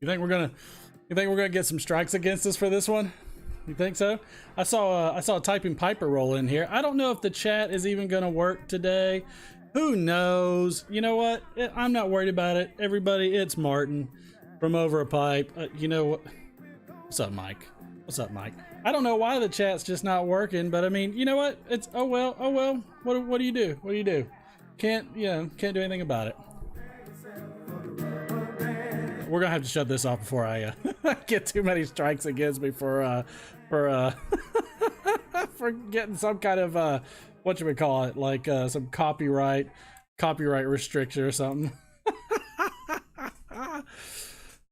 You think we're gonna get some strikes against us for this one? You think so? I saw a typing Piper roll in here. I don't know if the chat is even gonna work today. Who knows? You know what? I'm not worried about it. Everybody, it's Martin from Over a Pipe. You know what? What's up, Mike? What's up, Mike? I don't know why the chat's just not working, but I mean, you know what? It's oh well. What do you do? What do you do? Can't do anything about it. We're gonna have to shut this off before I get too many strikes against me for for getting some kind of what should we call it, like some copyright restriction or something.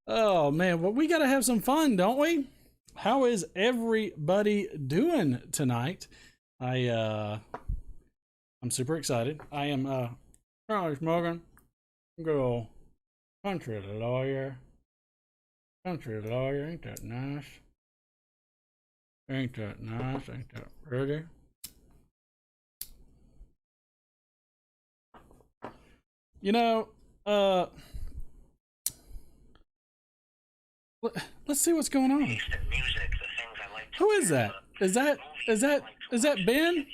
Oh man, well, we gotta have some fun, don't we? How is everybody doing tonight? I'm super excited. I am currently smoking good old country lawyer. Ain't that nice? Ain't that nice? Ain't that pretty? You know, let's see what's going on. Who is that? Is that Ben?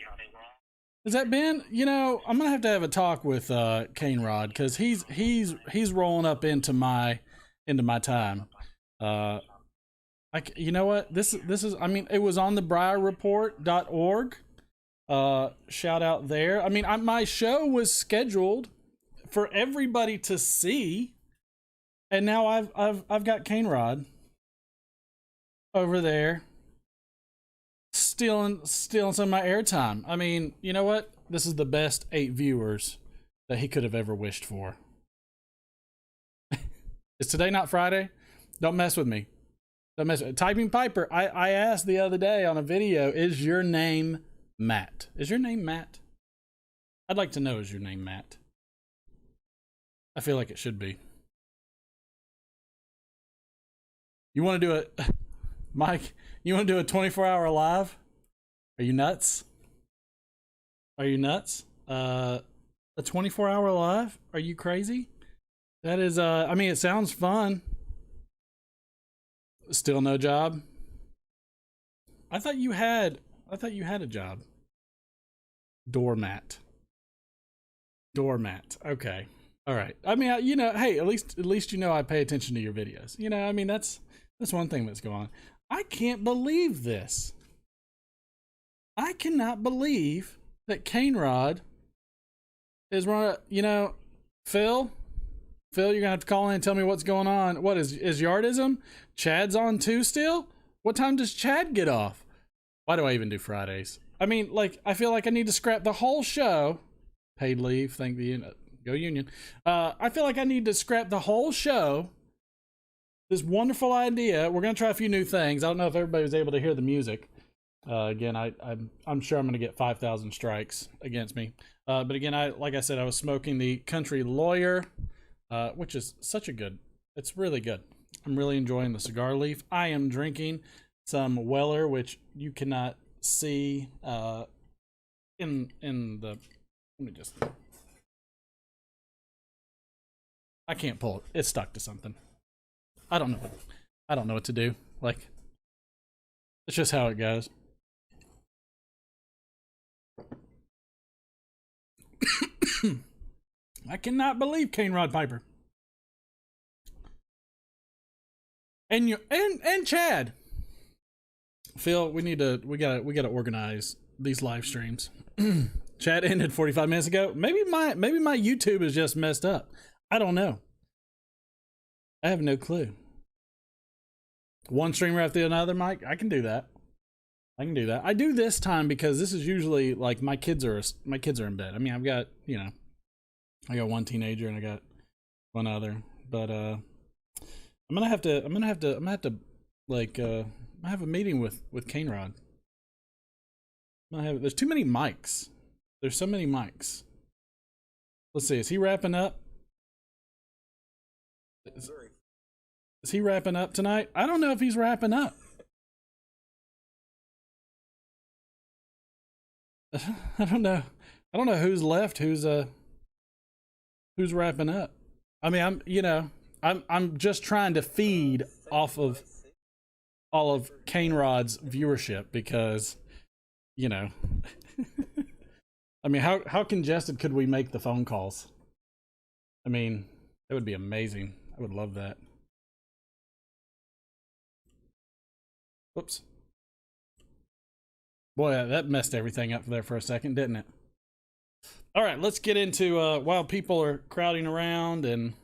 Is that Ben? You know, I'm gonna have to have a talk with Kane Rod, because he's rolling up into my time. You know what? This is, I mean, it was on the briarreport.org. Shout out there. I mean, my show was scheduled for everybody to see, and now I've got Kane Rod over there stealing some of my airtime. I mean, you know what? This is the best 8 viewers that he could have ever wished for. Is today not Friday? Don't mess with me. Don't mess with Typing Piper. I asked the other day on a video, is your name Matt? Is your name Matt? I'd like to know, is your name Matt? I feel like it should be. You want to do it, Mike? You want to do a 24-hour live? Are you nuts? Are you nuts? A 24-hour live? Are you crazy? That is, I mean, it sounds fun. Still no job? I thought you had a job. Doormat. Okay. All right. I mean, you know, hey, at least you know I pay attention to your videos. You know, I mean, that's one thing that's going on. I can't believe this. I cannot believe that Kane Rod is running. You know, Phil, you're gonna have to call in and tell me what's going on. What is Yardism? Chad's on too still? What time does Chad get off? Why do I even do Fridays? I mean, like, I feel like I need to scrap the whole show. Paid leave, thank you. Go Union. I feel like I need to scrap the whole show. This wonderful idea. We're gonna try a few new things. I don't know if everybody was able to hear the music. Again, I'm sure I'm gonna get 5,000 strikes against me. But again, like I said, I was smoking the Country Lawyer, which is such a good. It's really good. I'm really enjoying the cigar leaf. I am drinking some Weller, which you cannot see in the. Let me just. I can't pull it. It's stuck to something. I don't know what to do. Like, it's just how it goes. I cannot believe Kane Rod Piper. And you and Chad. Phil, we gotta organize these live streams. Chad ended 45 minutes ago. Maybe my YouTube is just messed up. I don't know. I have no clue. One streamer after another, Mike. I can do that. I do this time because this is usually like my kids are in bed. I mean, I've got, you know, I got one teenager and I got one other, but I'm gonna have to like I have a meeting with Kane Rod. There's too many mics. There's so many mics. Let's see. Is he wrapping up? Is he wrapping up tonight? I don't know if he's wrapping up. I don't know who's left, who's wrapping up. I mean, I'm just trying to feed off of all of Cane Rod's viewership because, you know, I mean, how congested could we make the phone calls? I mean, it would be amazing. I would love that. Whoops. Boy, that messed everything up there for a second, didn't it? All right, let's get into while people are crowding around and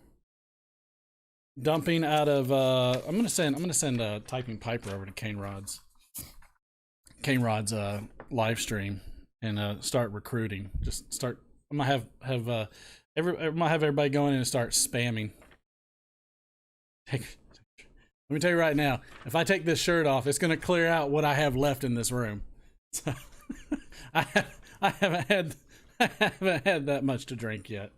dumping out of. I'm gonna send Typing Piper over to Cane Rod's live stream and start recruiting. Just start. I'm gonna have everybody go in and start spamming. Let me tell you right now, if I take this shirt off, it's gonna clear out what I have left in this room. So I haven't had that much to drink yet.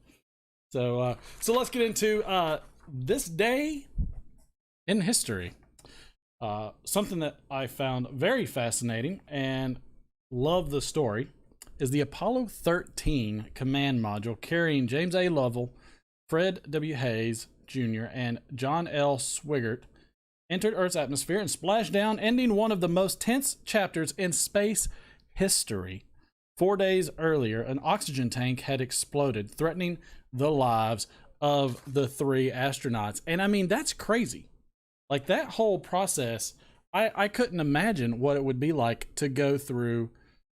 So let's get into this day in history. Something that I found very fascinating and love the story is the Apollo 13 command module carrying James A. Lovell, Fred W. Hayes Jr., and John L. Swigert entered Earth's atmosphere and splashed down, ending one of the most tense chapters in space history. 4 days earlier, an oxygen tank had exploded, threatening the lives of the 3 astronauts. And I mean, that's crazy. Like, that whole process, I couldn't imagine what it would be like to go through,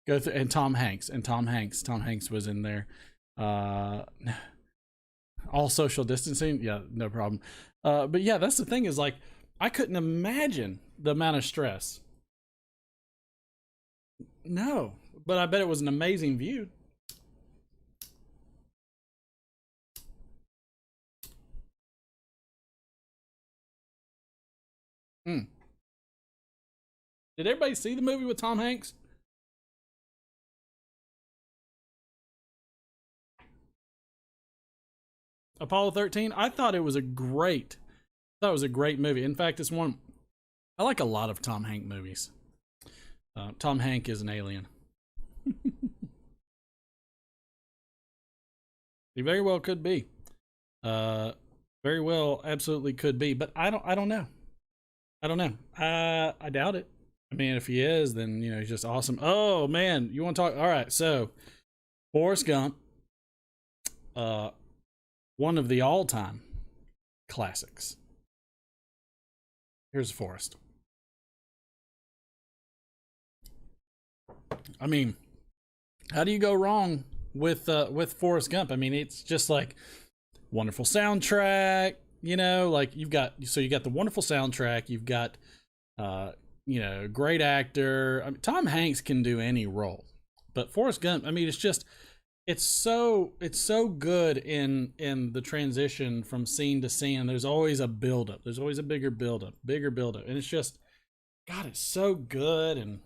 and Tom Hanks was in there. All social distancing, yeah, no problem. But yeah, that's the thing is, like, I couldn't imagine the amount of stress. No, but I bet it was an amazing view. Did everybody see the movie with Tom Hanks? Apollo 13? I thought it was a great movie. In fact, it's one I like a lot of Tom Hanks movies. Tom Hanks is an alien. He very well could be. Very well, absolutely could be. But I don't know. I doubt it. I mean, if he is, then he's just awesome. Oh man, you want to talk? All right, so Forrest Gump, one of the all-time classics. Here's Forrest. I mean, how do you go wrong with Forrest Gump? I mean, it's just like wonderful soundtrack, like you got the wonderful soundtrack, you've got great actor. I mean, Tom Hanks can do any role, but Forrest Gump, I mean, it's so good in the transition from scene to scene. There's always a buildup. There's always a bigger buildup, and it's just, God, it's so good. And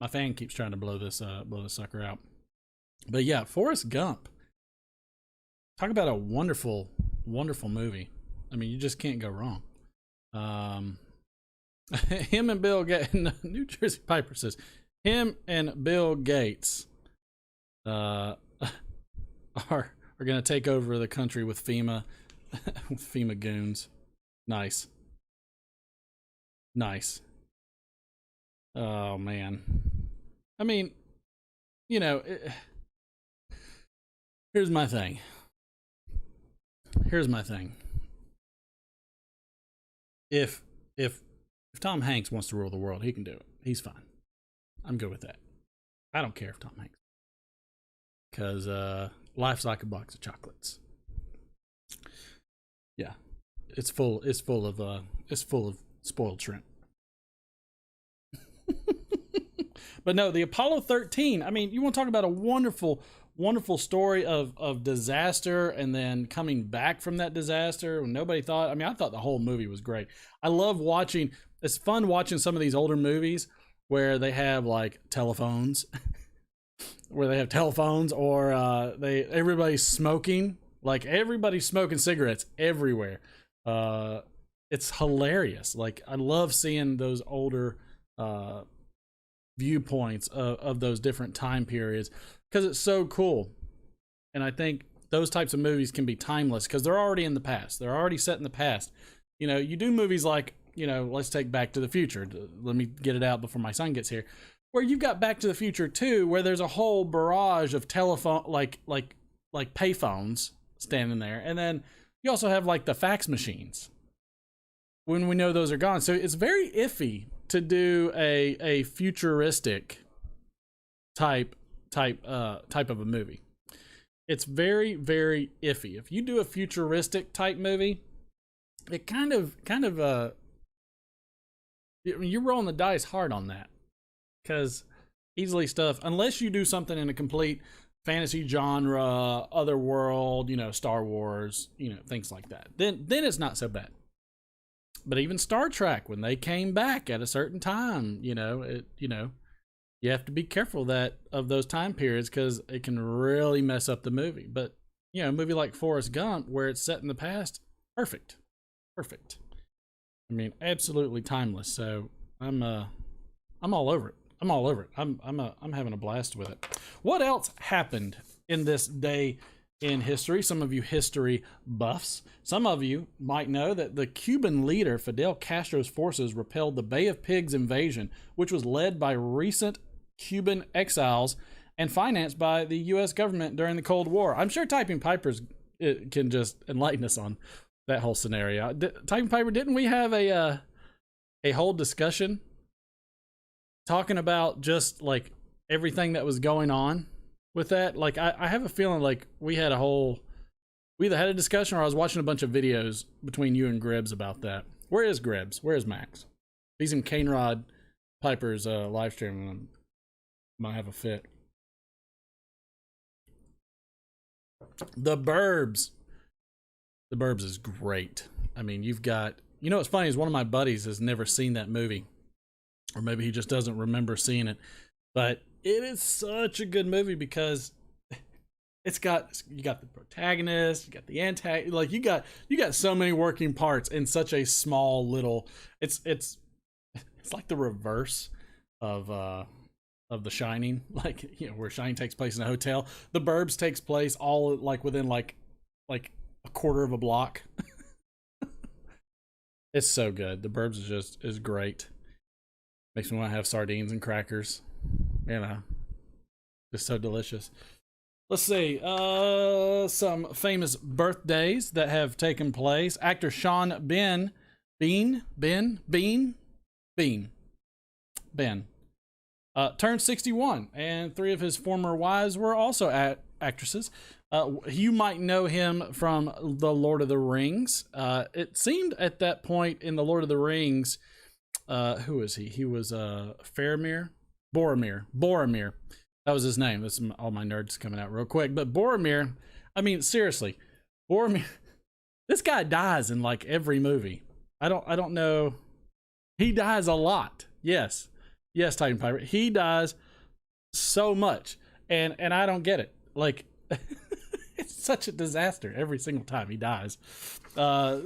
my fan keeps trying to blow this sucker out. But yeah, Forrest Gump. Talk about a wonderful, wonderful movie. I mean, you just can't go wrong. Him and Bill Gates, New Jersey Piper says, him and Bill Gates are going to take over the country with FEMA, with FEMA goons. Nice. Oh man. I mean, here's my thing. If Tom Hanks wants to rule the world, he can do it. He's fine. I'm good with that. I don't care if Tom Hanks, because life's like a box of chocolates. Yeah, it's full of spoiled shrimp. But no, the Apollo 13. I mean, you want to talk about a wonderful, wonderful story of disaster and then coming back from that disaster when nobody thought. I mean, I thought the whole movie was great. I love watching. It's fun watching some of these older movies where they have like telephones, or everybody's smoking. Like, everybody's smoking cigarettes everywhere. It's hilarious. Like, I love seeing those older viewpoints of those different time periods. because it's so cool. And I think those types of movies can be timeless because they're already in the past. They're already set in the past. You know, you do movies like, you know, let's take Back to the Future. Let me get it out before my son gets here. Where you've got Back to the Future 2, where there's a whole barrage of telephone, like payphones standing there. And then you also have like the fax machines when we know those are gone. So it's very iffy to do a futuristic type of a movie. It's very, very iffy. If you do a futuristic type movie, it kind of you're rolling the dice hard on that, because easily stuff, unless you do something in a complete fantasy genre, other world, you know, Star Wars, you know, things like that, then it's not so bad. But even Star Trek, when they came back at a certain time, you know, you have to be careful of those time periods, because it can really mess up the movie. But, you know, a movie like Forrest Gump, where it's set in the past, perfect. I mean, absolutely timeless. So I'm all over it. I'm having a blast with it. What else happened in this day in history? Some of you history buffs. Some of you might know that the Cuban leader Fidel Castro's forces repelled the Bay of Pigs invasion, which was led by recent Cuban exiles and financed by the U.S. government during the Cold War. I'm sure Typing Pipers can just enlighten us on that whole scenario. Typing Piper, didn't we have a whole discussion talking about just like everything that was going on with that? Like, I have a feeling like we either had a discussion or I was watching a bunch of videos between you and Gribbs about that. Where is Gribbs? Where is Max? He's in Cane Rod Piper's live stream, and I might have a fit. The Burbs. The Burbs is great. I mean, you've got, you know what's funny is one of my buddies has never seen that movie, or maybe he just doesn't remember seeing it, but it is such a good movie because you got the protagonist, you got the antagonist, like you got so many working parts in such a small little. It's like the reverse of The Shining, like, you know, where Shining takes place in a hotel. The Burbs takes place all like within like a quarter of a block. It's so good. The Burbs is great. Makes me want to have sardines and crackers. You know, just so delicious. Let's see. Some famous birthdays that have taken place. Actor Sean Bean turned 61, and 3 of his former wives were also actresses. You might know him from The Lord of the Rings. It seemed at that point in The Lord of the Rings, who was he? He was Faramir? Boromir. That was his name. That's all my nerds coming out real quick. But Boromir, I mean, seriously, Boromir, this guy dies in like every movie. I don't know. He dies a lot. Yes, Titan Pirate. He dies so much, and I don't get it. Like, it's such a disaster every single time he dies. But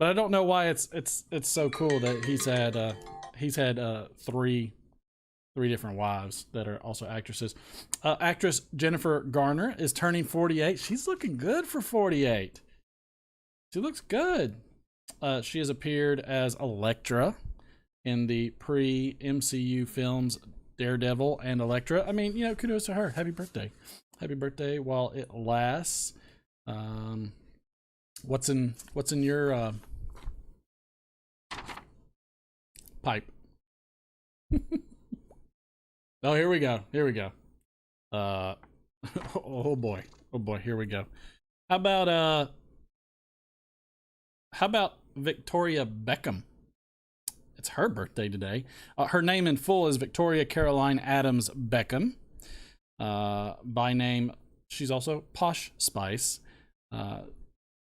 I don't know why it's so cool that he's had three different wives that are also actresses. Actress Jennifer Garner is turning 48. She's looking good for 48. She looks good. She has appeared as Elektra in the pre-MCU films Daredevil and Elektra. I mean, you know, kudos to her. Happy birthday. Happy birthday while it lasts. What's in your pipe? Oh, here we go. Oh boy, here we go. How about Victoria Beckham? It's her birthday today. Her name in full is Victoria Caroline Adams Beckham. By name, she's also Posh Spice.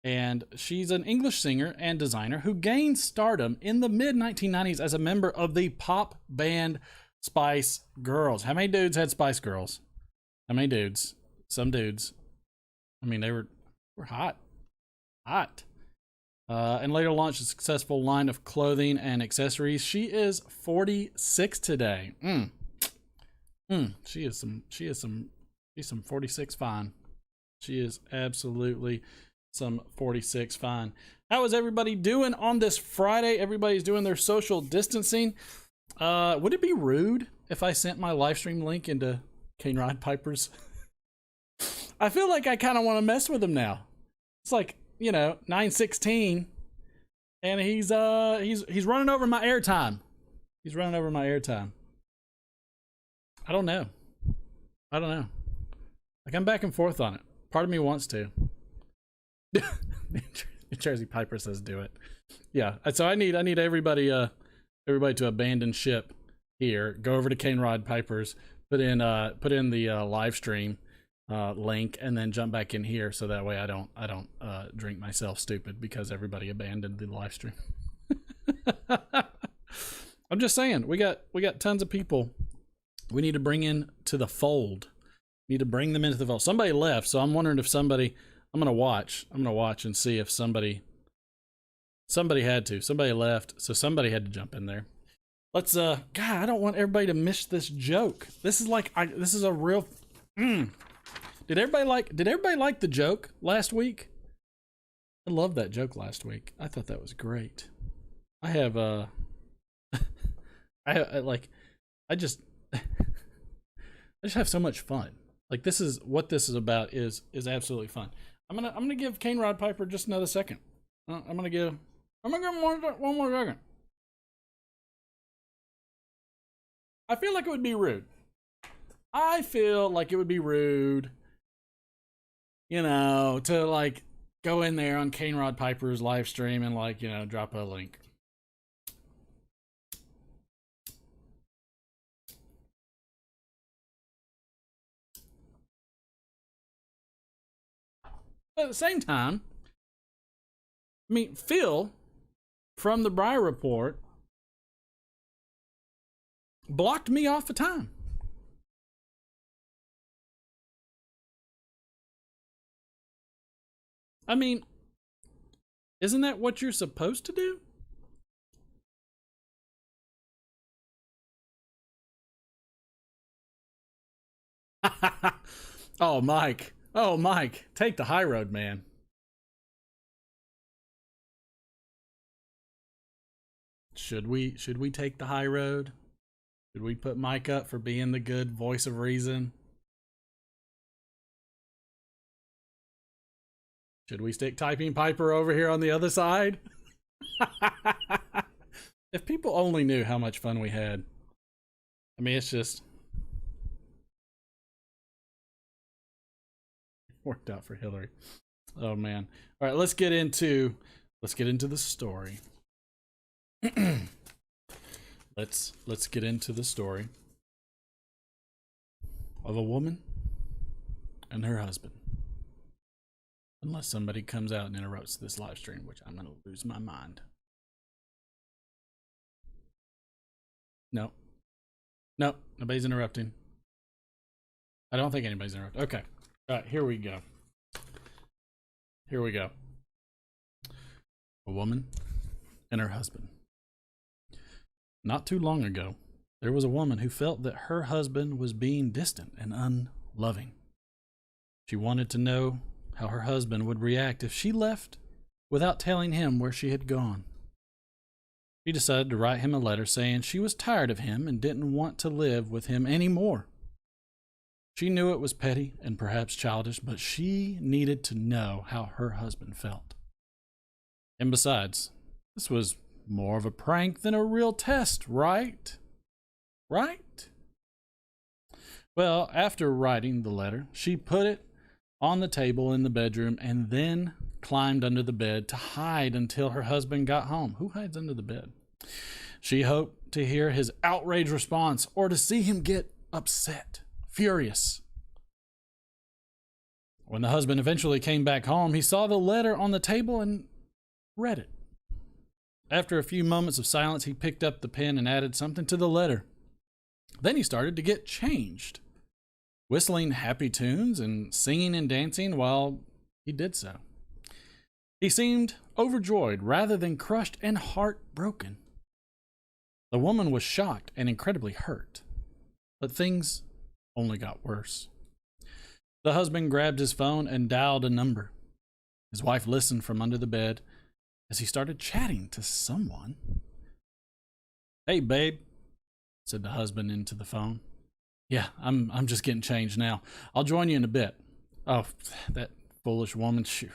And she's an English singer and designer who gained stardom in the mid-1990s as a member of the pop band Spice Girls. How many dudes had Spice Girls? How many dudes? Some dudes. I mean, they were hot. And later launched a successful line of clothing and accessories. She is 46 today. She is some She's some 46 fine. She is absolutely some 46 fine. How is everybody doing on this Friday? Everybody's doing their social distancing. Would it be rude if I sent my live stream link into Cane Rod Piper's? I feel like I kind of want to mess with him now. It's like, 9:16, and he's running over my airtime. He's running over my airtime. I don't know. Like, I'm back and forth on it. Part of me wants to. Jersey Piper says do it. Yeah. So I need everybody to abandon ship here. Go over to Cane Rod Piper's, put in the live stream link, and then jump back in here, so that way I don't drink myself stupid because everybody abandoned the live stream. I'm just saying, we got tons of people we need to bring in to the fold. Need to bring them into the fold. Somebody left, so I'm wondering if somebody. I'm gonna watch and see if somebody had to. Somebody left, so somebody had to jump in there. Let's God, I don't want everybody to miss this joke. This is like this is a real. Did everybody like the joke last week? I loved that joke last week. I thought that was great. I have I just have so much fun. Like, this is what this is about is absolutely fun. I'm gonna give Cane Rod Piper just another second. I'm gonna give him one more second. I feel like it would be rude. To like go in there on Cane Rod Piper's live stream and drop a link. But at the same time, Phil from the Breyer Report blocked me off the time. Isn't that what you're supposed to do? Oh, Mike, take the high road, man. Should we take the high road? Should we put Mike up for being the good voice of reason? Should we stick Typing Piper over here on the other side? If people only knew how much fun we had. It's just worked out for Hillary. Oh man. All right, let's get into the story. Let's get into the story of a woman and her husband. Unless somebody comes out and interrupts this live stream, which I'm going to lose my mind. No, nobody's interrupting. I don't think anybody's interrupting. Okay. All right, here we go. A woman and her husband. Not too long ago, there was a woman who felt that her husband was being distant and unloving. She wanted to know how her husband would react if she left without telling him where she had gone. She decided to write him a letter saying she was tired of him and didn't want to live with him anymore. She knew it was petty and perhaps childish, but she needed to know how her husband felt. And besides, this was more of a prank than a real test, right? Right? Well, after writing the letter, she put it on the table in the bedroom and then climbed under the bed to hide until her husband got home. Who hides under the bed? She hoped to hear his outraged response or to see him get upset, furious. When the husband eventually came back home, he saw the letter on the table and read it. After a few moments of silence, he picked up the pen and added something to the letter. Then he started to get changed, whistling happy tunes and singing and dancing while he did so. He seemed overjoyed rather than crushed and heartbroken. The woman was shocked and incredibly hurt, but things only got worse. The husband grabbed his phone and dialed a number. His wife listened from under the bed as he started chatting to someone. "Hey, babe," said the husband into the phone. "Yeah, I'm just getting changed now. I'll join you in a bit." Oh, that foolish woman. Shoot.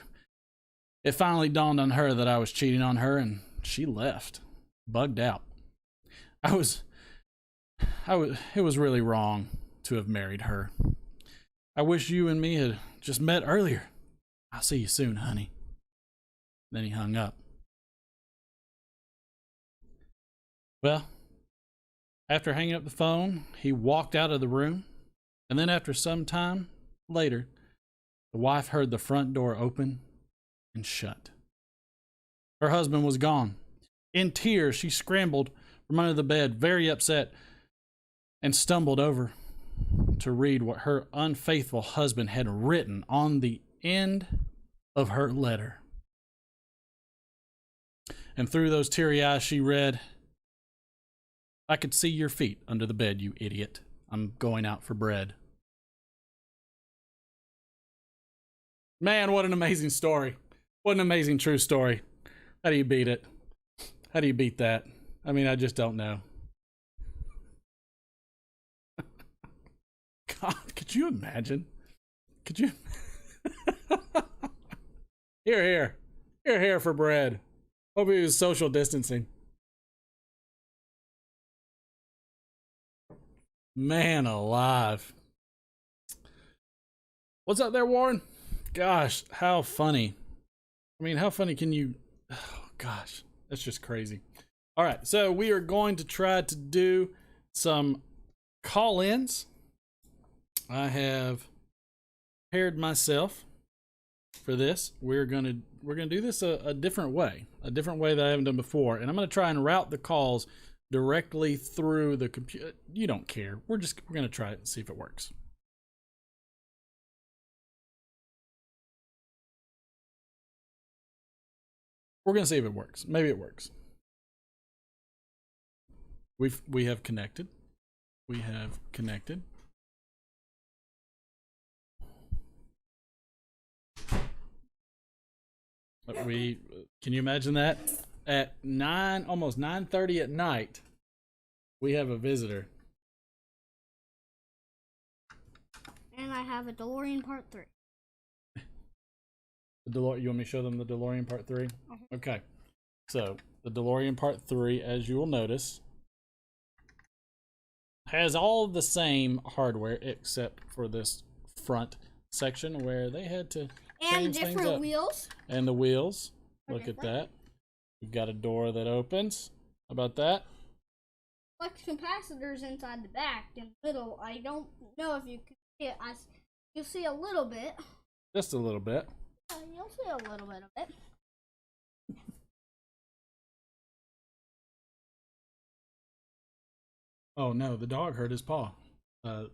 It finally dawned on her that I was cheating on her, and she left, bugged out. It was really wrong to have married her. I wish you and me had just met earlier. I'll see you soon, honey. Then he hung up. Well, after hanging up the phone, he walked out of the room, and then after some time later, the wife heard the front door open and shut. Her husband was gone. In tears, she scrambled from under the bed, very upset, and stumbled over to read what her unfaithful husband had written on the end of her letter. And through those teary eyes, she read, "I could see your feet under the bed, you idiot. I'm going out for bread." Man, what an amazing story. What an amazing true story. How do you beat it? How do you beat that? I mean, I just don't know. God, could you imagine? Could you? Here for bread. Hope he was social distancing. Man alive. What's up there, Warren? Gosh, how funny. I mean, how funny can you... Oh, gosh, that's just crazy. All right, so we are going to try to do some call-ins. I have prepared myself for this. We're gonna do this a different way that I haven't done before, and I'm gonna try and route the calls directly through the computer. You don't care. We're gonna try it and see if it works. We're gonna see if it works. Maybe it works. We have connected. We have connected. Can you imagine that? At almost 9:30 at night, we have a visitor. And I have a DeLorean Part 3. You want me to show them the DeLorean Part 3? Okay. So, the DeLorean Part 3, as you will notice, has all the same hardware except for this front section where they had to change things up. And different wheels. And the wheels. Look at that. We've got a door that opens. How about that? Flux capacitors inside the back and middle. I don't know if you can see it. You'll see a little bit. Just a little bit. You'll see a little bit of it. Oh no, the dog hurt his paw. No,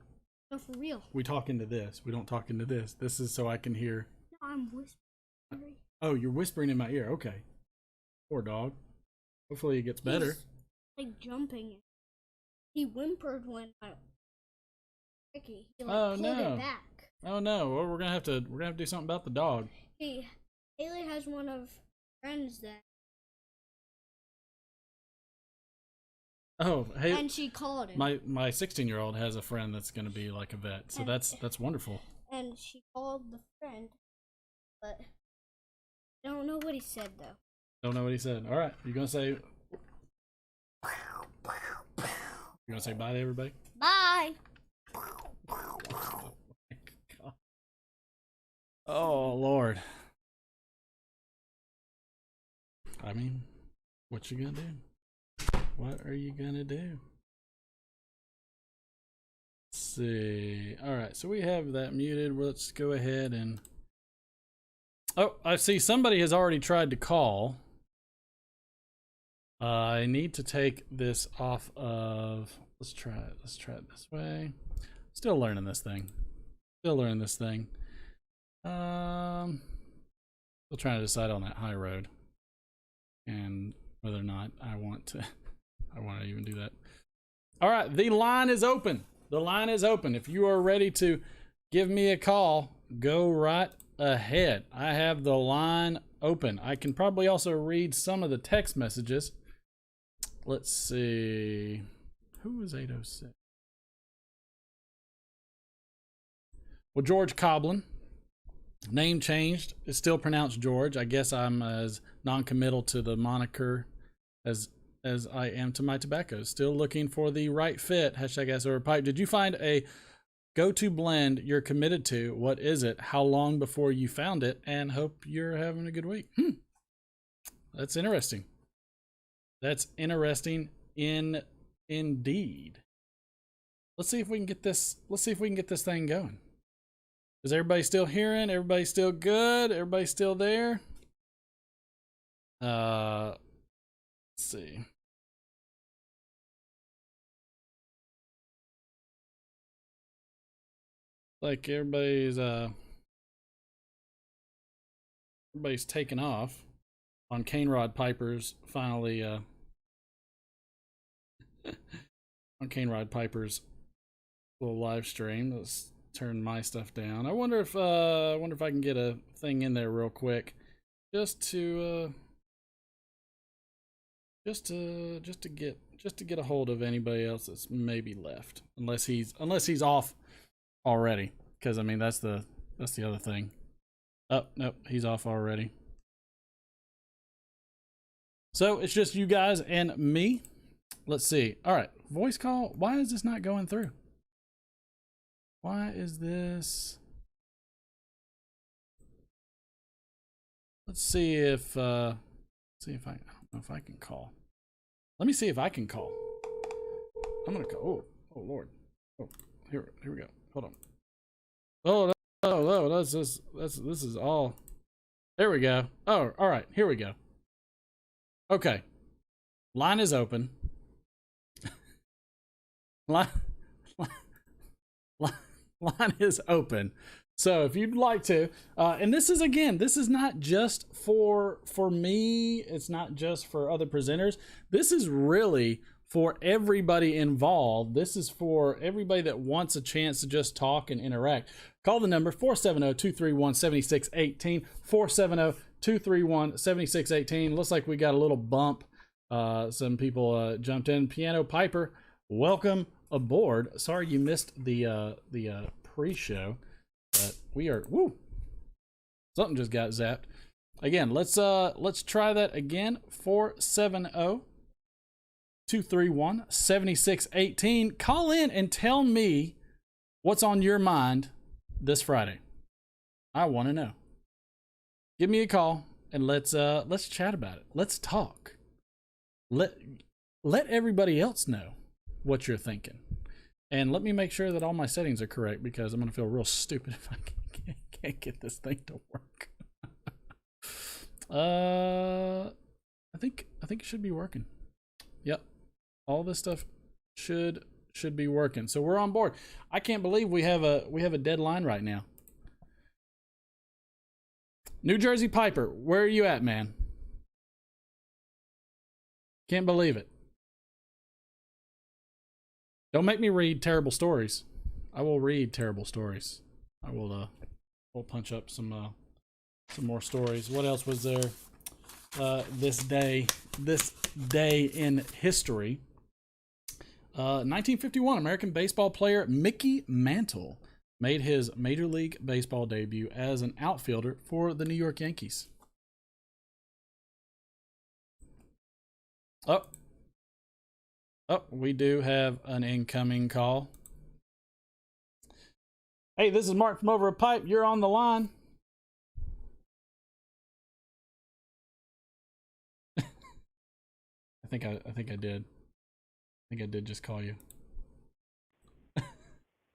for real. We talk into this. We don't talk into this. This is so I can hear. No, I'm whispering. Oh, you're whispering in my ear. Okay. Poor dog. Hopefully it gets better. He's like jumping. He whimpered when he pulled it back. Oh no. Well, we're gonna have to do something about the dog. Haley has one of friends that. Oh, hey. And she called him. My 16-year-old has a friend that's gonna be like a vet, so that's wonderful. And she called the friend, but I don't know what he said though. Don't know what he said. All right, you gonna say bye to everybody? Bye. Oh Lord. I mean, what you gonna do? What are you gonna do? Let's see. All right, so we have that muted. Let's go ahead and. Oh, I see somebody has already tried to call. I need to take this off of. Let's try it. Let's try it this way. Still learning this thing. Still trying to decide on that high road and whether or not I want to even do that. All right, the line is open. The line is open. If you are ready to give me a call. Go right ahead. I have the line open. I can probably also read some of the text messages. Let's see. Who was 806? Well, George Coblin. Name changed. It's still pronounced George. I guess I'm as non-committal to the moniker as I am to my tobacco. Still looking for the right fit. Hashtag Ask Over Pipe. Did you find a go-to blend you're committed to? What is it? How long before you found it? And hope you're having a good week. That's interesting. That's interesting indeed. Let's see if we can get this. Let's see if we can get this thing going. Is everybody still hearing? Everybody still good? Everybody still there? Let's see. Like everybody's taking off on Cane Rod Piper's finally on Cane Rod Piper's little live stream. Let's turn my stuff down. I wonder if I can get a thing in there real quick, just to get a hold of anybody else that's maybe left, unless he's off already. Because I mean that's the other thing. Oh nope, he's off already. So it's just you guys and me. Let's see. All right, voice call. Why is this not going through? Why is this? Let's see if I don't know if I can call. Let me see if I can call. I'm gonna call. Oh Lord. Oh, here we go. Hold on. Oh, this is all. There we go. Oh, all right. Here we go. Okay. Line is open. Line is open. So if you'd like to, and this is not just for me. It's not just for other presenters. This is really for everybody involved. This is for everybody that wants a chance to just talk and interact. Call the number 470-231-7618. 470-231-7618. Looks like we got a little bump. Some people jumped in. Piano Piper, welcome aboard. Sorry you missed the pre-show, but we are something just got zapped. Again, let's try that again. 470-231-7618. Call in and tell me what's on your mind this Friday. I want to know. Give me a call and let's chat about it. Let's talk. Let everybody else know what you're thinking. And let me make sure that all my settings are correct, because I'm going to feel real stupid if I can't get this thing to work. I think it should be working. Yep. All this stuff should be working. So we're on board. I can't believe we have a deadline right now. New Jersey Piper, where are you at, man? Can't believe it. Don't make me read terrible stories. I will read terrible stories. I will we'll punch up some more stories. What else was there this day in history? 1951, American baseball player Mickey Mantle made his Major League Baseball debut as an outfielder for the New York Yankees. Oh, we do have an incoming call. Hey, this is Mark from Over a Pipe. You're on the line. I think I did. I think I did just call you.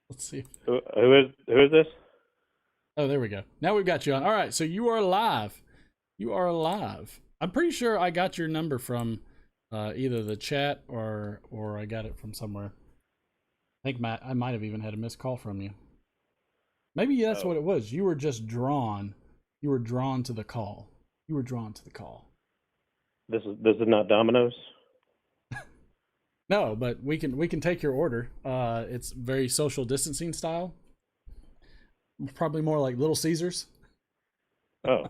Let's see. Who is this? Oh, there we go. Now we've got you on. All right, so you are live. You are live. I'm pretty sure I got your number from either the chat or I got it from somewhere. I think I might have even had a missed call from you. Maybe that's what it was. You were just drawn. You were drawn to the call. You were drawn to the call. This is not Domino's. No, but we can take your order. It's very social distancing style. Probably more like Little Caesars. Oh.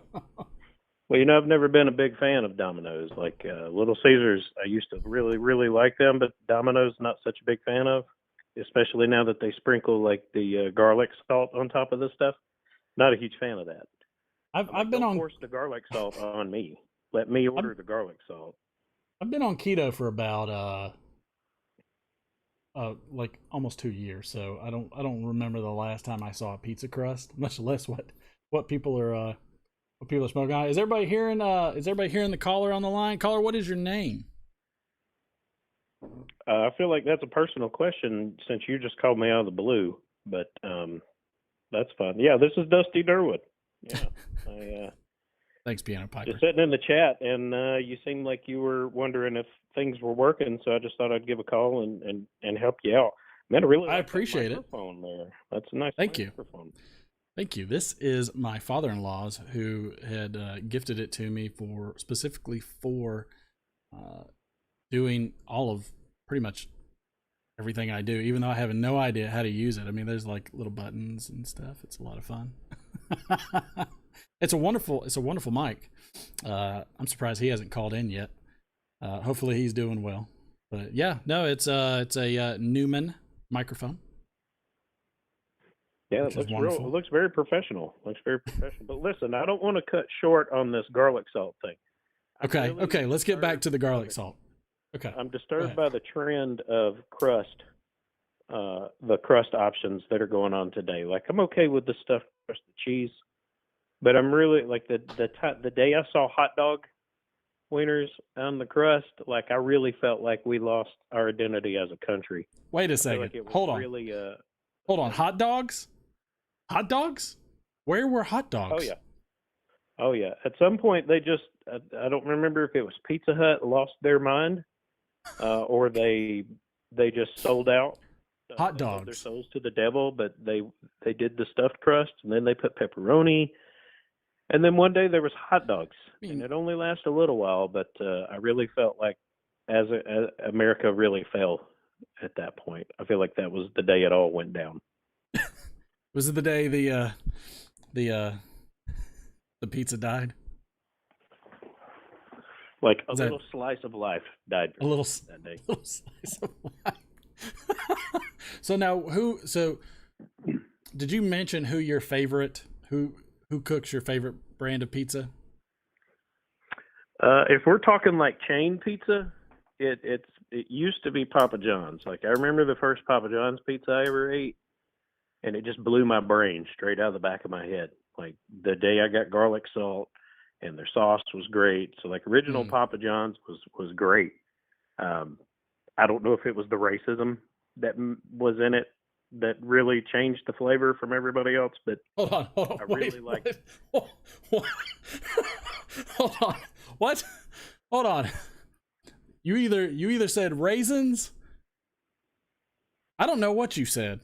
Well, I've never been a big fan of Domino's. Like Little Caesars, I used to really, really like them, but Domino's not such a big fan of, especially now that they sprinkle like the garlic salt on top of this stuff. Not a huge fan of that. I've been Don't on force the garlic salt on me. Let me order the garlic salt. I've been on keto for about like almost 2 years, so I don't remember the last time I saw a pizza crust, much less what people are smoking on. Is everybody hearing the caller on the line? Caller, what is your name? I feel like that's a personal question since you just called me out of the blue, but that's fine. Yeah, this is Dusty Durwood. Yeah, I Thanks, Piano Piper. just sitting in the chat, and you seemed like you were wondering if things were working, so I just thought I'd give a call and help you out. Man, I appreciate it. Microphone there. That's a nice Thank you. microphone. Thank you. This is my father-in-law's, who had gifted it to me specifically for doing all of pretty much everything I do, even though I have no idea how to use it. I mean, there's like little buttons and stuff. It's a lot of fun. It's a wonderful mic. I'm surprised he hasn't called in yet. Hopefully he's doing well. But yeah, no, it's a Newman microphone. Yeah, it looks very professional. But listen, I don't want to cut short on this garlic salt thing. Okay, let's get back to the garlic salt. Okay. I'm disturbed by the trend of the crust options that are going on today. Like, I'm okay with the stuffed crust, the cheese, but I'm really like the day I saw hot dog wieners on the crust, like I really felt like we lost our identity as a country. Wait a second. Like Hold on. Really, Hold on. Hot dogs? Hot dogs? Where were hot dogs? Oh yeah. At some point, they just I don't remember if it was Pizza Hut lost their mind, or they just sold out. Hot they dogs. sold their souls to the devil, but they did the stuffed crust, and then they put pepperoni, and then one day there was hot dogs, and it only lasted a little while. But I really felt like as America really fell at that point. I feel like that was the day it all went down. Was it the day the pizza died? Like a little slice of life died a little that day. Little slice of life. So now, did you mention who your favorite who cooks your favorite brand of pizza? If we're talking like chain pizza, it used to be Papa John's. Like I remember the first Papa John's pizza I ever ate, and it just blew my brain straight out of the back of my head. Like the day I got garlic salt, and their sauce was great. So like original Papa John's was great. I don't know if it was the racism that was in it that really changed the flavor from everybody else, but hold on, I really liked it. Hold on. What? Hold on. You either said raisins. I don't know what you said.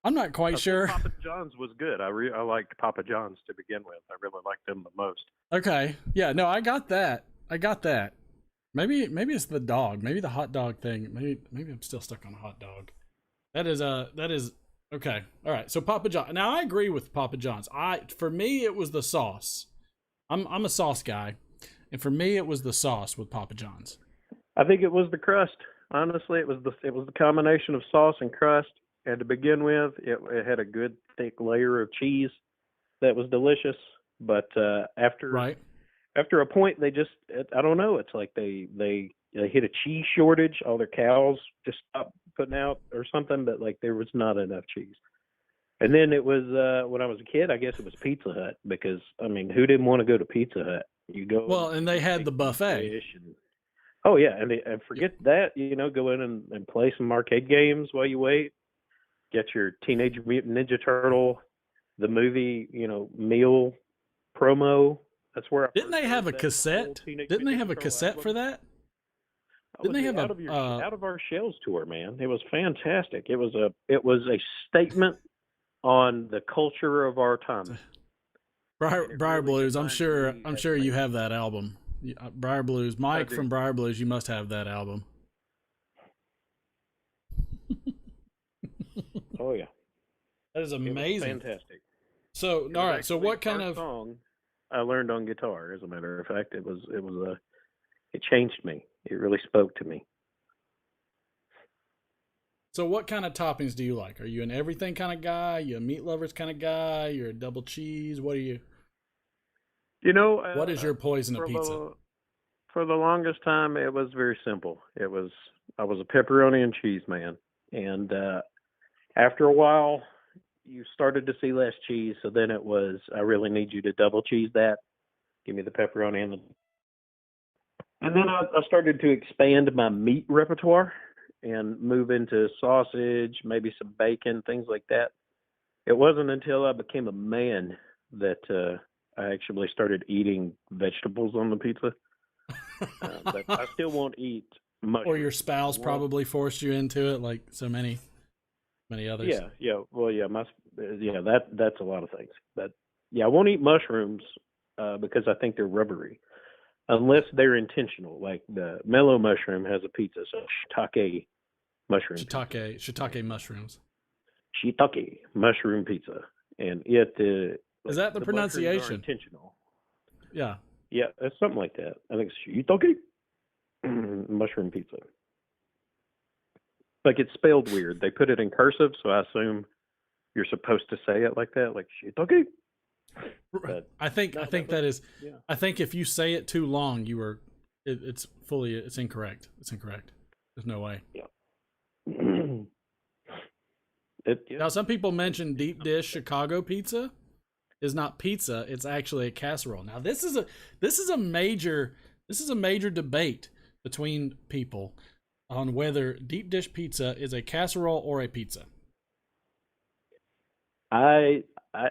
I'm not quite sure. Papa John's was good. I liked Papa John's to begin with. I really liked them the most. Okay. Yeah, no, I got that. Maybe it's the dog. Maybe the hot dog thing. Maybe I'm still stuck on a hot dog. That is okay. All right. So Papa John. Now I agree with Papa John's. For me it was the sauce. I'm a sauce guy, and for me it was the sauce with Papa John's. I think it was the crust. Honestly, it was the combination of sauce and crust. And to begin with, it had a good thick layer of cheese that was delicious. But after a point, they just I don't know. It's like they hit a cheese shortage. All their cows just stopped putting out or something. But like there was not enough cheese. And then it was when I was a kid, I guess it was Pizza Hut, because I mean, who didn't want to go to Pizza Hut? You go. Well, and they had the buffet. Oh yeah, and forget that. Go in and play some arcade games while you wait. Get your Teenage Mutant Ninja Turtle, the movie, meal promo. That's where didn't they have a cassette? Didn't they have a cassette for that? Didn't they have out of our shells tour, man? It was fantastic. It was a statement on the culture of our time. Briar Blues. I'm sure you have that album. Briar Blues. Mike from Briar Blues. You must have that album. Oh yeah, that is amazing. Fantastic. So, It all was right. So, actually what the kind first of song I learned on guitar. As a matter of fact, it changed me. It really spoke to me. what kind of toppings do you like? Are you an everything kind of guy? You a meat lovers kind of guy? You're a double cheese? What are you? You know, What is your poison of for pizza? the longest time, it was very simple. I was a pepperoni and cheese man, and after a while, you started to see less cheese. So then it was, I really need you to double cheese that. Give me the pepperoni and then I started to expand my meat repertoire and move into sausage, maybe some bacon, things like that. It wasn't until I became a man that I actually started eating vegetables on the pizza. But I still won't eat Or your mushrooms. I spouse won't. probably forced you into it, like so many others. Yeah, yeah. Well, yeah. Yeah. That's a lot of things. But yeah, I won't eat mushrooms because I think they're rubbery, unless they're intentional. Like the mellow mushroom has a pizza, so shiitake mushroom pizza. Shiitake mushrooms. Shiitake mushroom pizza, and it Is like that the the mushrooms are pronunciation? intentional. Yeah. Yeah, it's something like that. I think it's shiitake mushroom pizza. Like it's spelled weird. They put it in cursive, so I assume you're supposed to say it like that, like shiitake. But I think no, that is. yeah. I think if you say it too long, it's incorrect. It's incorrect. There's no way. Yeah. Yeah. Now, some people mention deep dish Chicago pizza is not pizza; it's actually a casserole. Now, this is a major debate between people on whether deep dish pizza is a casserole or a pizza. I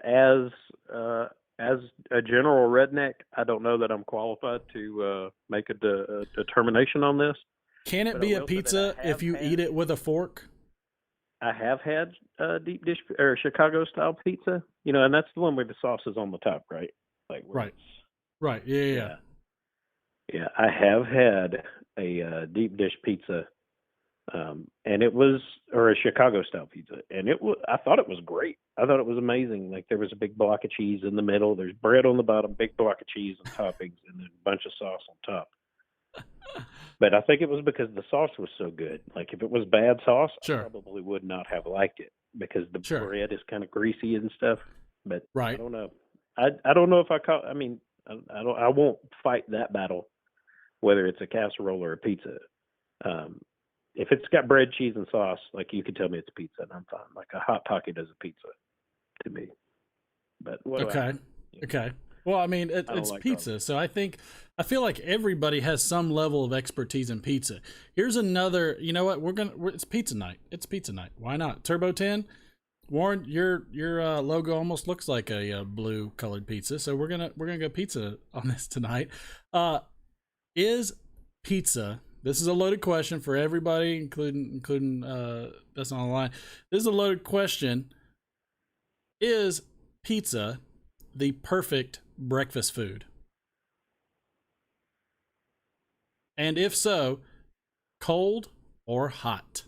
as a general redneck, I don't know that I'm qualified to make a determination on this. Can it But I be a will say that pizza if you eat it with a fork? I have had deep dish or Chicago style pizza, and that's the one where the sauce is on the top, right? Like where Right. Right. Yeah. yeah, yeah. I have had a deep dish pizza, and it was or a Chicago style pizza, and it was. I thought it was great. I thought it was amazing. Like there was a big block of cheese in the middle. There's bread on the bottom, big block of cheese and toppings, and then a bunch of sauce on top. But I think it was because the sauce was so good. Like if it was bad sauce, Sure. I probably would not have liked it because the Sure. bread is kind of greasy and stuff. But Right. I don't know. I don't know if I call. I mean, I don't. I won't fight that battle whether it's a casserole or a pizza. If it's got bread, cheese, and sauce, like you can tell me it's pizza, and I'm fine. Like a hot pocket is a pizza to me. But what do I Okay. know? Okay. Well, I mean, I don't it's like pizza, so I feel like everybody has some level of expertise in pizza. Here's another. You know what? It's pizza night. It's pizza night. Why not? Turbo 10. Warren, your logo almost looks like a blue colored pizza, so we're gonna go pizza on this tonight. Is pizza? This is a loaded question for everybody, including that's on the line. This is a loaded question. Is pizza the perfect breakfast food? And if so, cold or hot?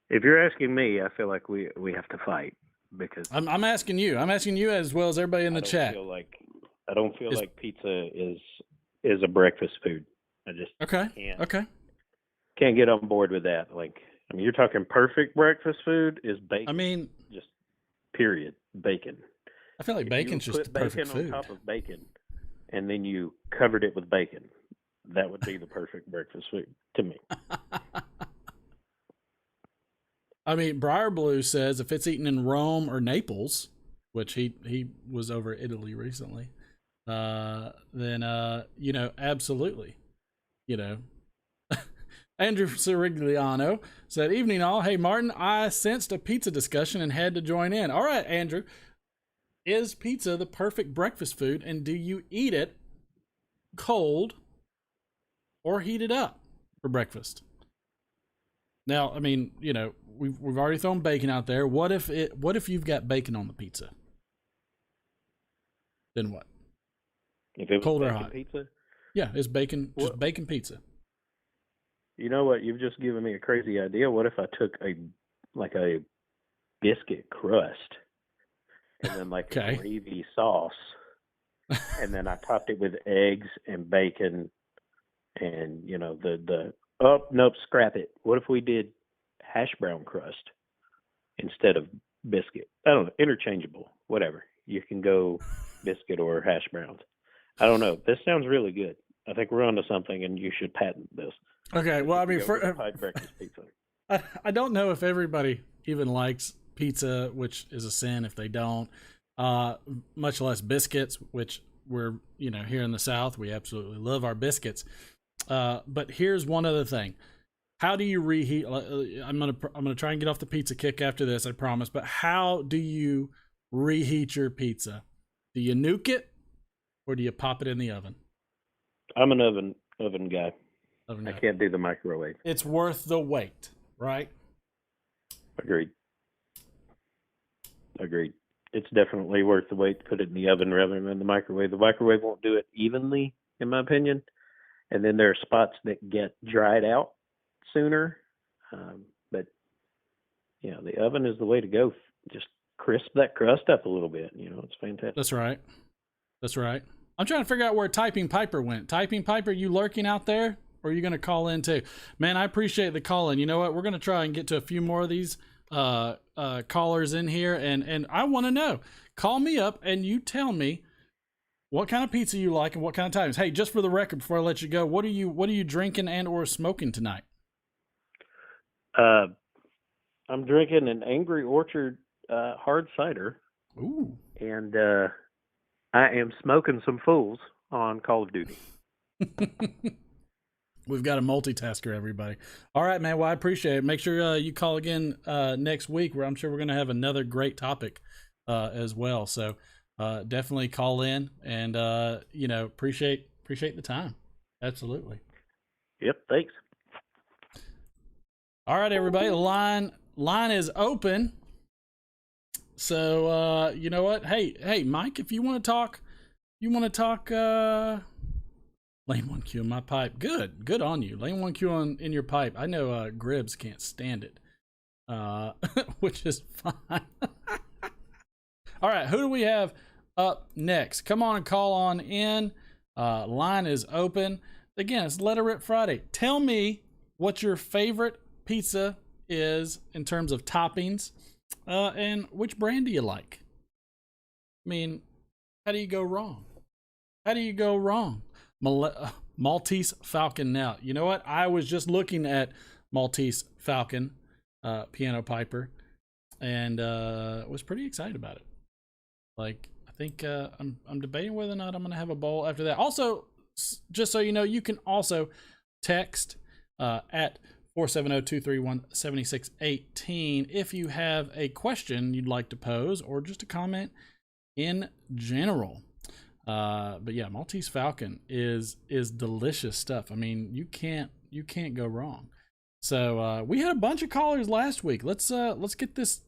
If you're asking me, I feel like we have to fight because I'm asking you. I'm asking you as well as everybody in the chat. I don't feel like pizza is a breakfast food. I just Okay. can't Okay. can't get on board with that. Like, I mean, you're talking perfect breakfast food is bacon. I mean, just period bacon. I feel like If bacon's you just the put perfect bacon food. on top of bacon, and then you covered it with bacon, that would be the perfect breakfast food to me. I mean, Briar Blue says if it's eaten in Rome or Naples, which he was over Italy recently, then absolutely, you know. Andrew Sirigliano said, "Evening all. Hey Martin, I sensed a pizza discussion and had to join in. All right, Andrew, is pizza the perfect breakfast food, and do you eat it cold or heat it up for breakfast?" Now, I mean, we've already thrown bacon out there. What if you've got bacon on the pizza? Then what? If it was Cold or bacon hot? pizza, Yeah, it's bacon, just Well- bacon pizza. You know what? You've just given me a crazy idea. What if I took a biscuit crust and then like a Okay. gravy sauce, and then I topped it with eggs and bacon, and nope, scrap it. What if we did hash brown crust instead of biscuit? I don't know, interchangeable, whatever. You can go biscuit or hash browns. I don't know. This sounds really good. I think we're onto something, and you should patent this. Okay. Well, I mean, Pied breakfast pizza. I don't know if everybody even likes pizza, which is a sin if they don't. Much less biscuits, which we're here in the South, we absolutely love our biscuits. But here's one other thing: how do you reheat? I'm gonna try and get off the pizza kick after this, I promise. But how do you reheat your pizza? Do you nuke it, or do you pop it in the oven? I'm an oven guy. Oven I guy. can't do the microwave. It's worth the wait, right? Agreed. It's definitely worth the wait to put it in the oven rather than the microwave. The microwave won't do it evenly, in my opinion. And then there are spots that get dried out sooner. But the oven is the way to go. Just crisp that crust up a little bit. It's fantastic. That's right. I'm trying to figure out where Typing Piper went. Typing Piper, you lurking out there? Or are you going to call in too? Man, I appreciate the call in. You know what? We're going to try and get to a few more of these callers in here. And I want to know. Call me up and you tell me what kind of pizza you like and what kind of times. Hey, just for the record, before I let you go, what are you drinking and or smoking tonight? I'm drinking an Angry Orchard hard cider. Ooh. And I am smoking some Fools on Call of Duty. We've got a multitasker, everybody. All right, man. Well, I appreciate it. Make sure you call again next week, where I'm sure we're going to have another great topic as well. So definitely call in and appreciate the time. Absolutely. Yep. Thanks. All right, everybody. The line is open. So you know what? Hey, Mike, if you want to talk, Lane 1Q in my pipe. Good on you. Lane 1Q in your pipe. I know Gribbs can't stand it, which is fine. All right, who do we have up next? Come on and call on in. Line is open. Again, it's Let It Rip Friday. Tell me what your favorite pizza is in terms of toppings, and which brand do you like? I mean, how do you go wrong? Maltese Falcon. Now, you know what? I was just looking at Maltese Falcon piano piper and was pretty excited about it. Like, I think I'm debating whether or not I'm going to have a bowl after that. Also, just so you know, you can also text at 470-231-7618 if you have a question you'd like to pose or just a comment in general. But yeah, Maltese Falcon is delicious stuff. I mean, you can't go wrong. So we had a bunch of callers last week. Let's get this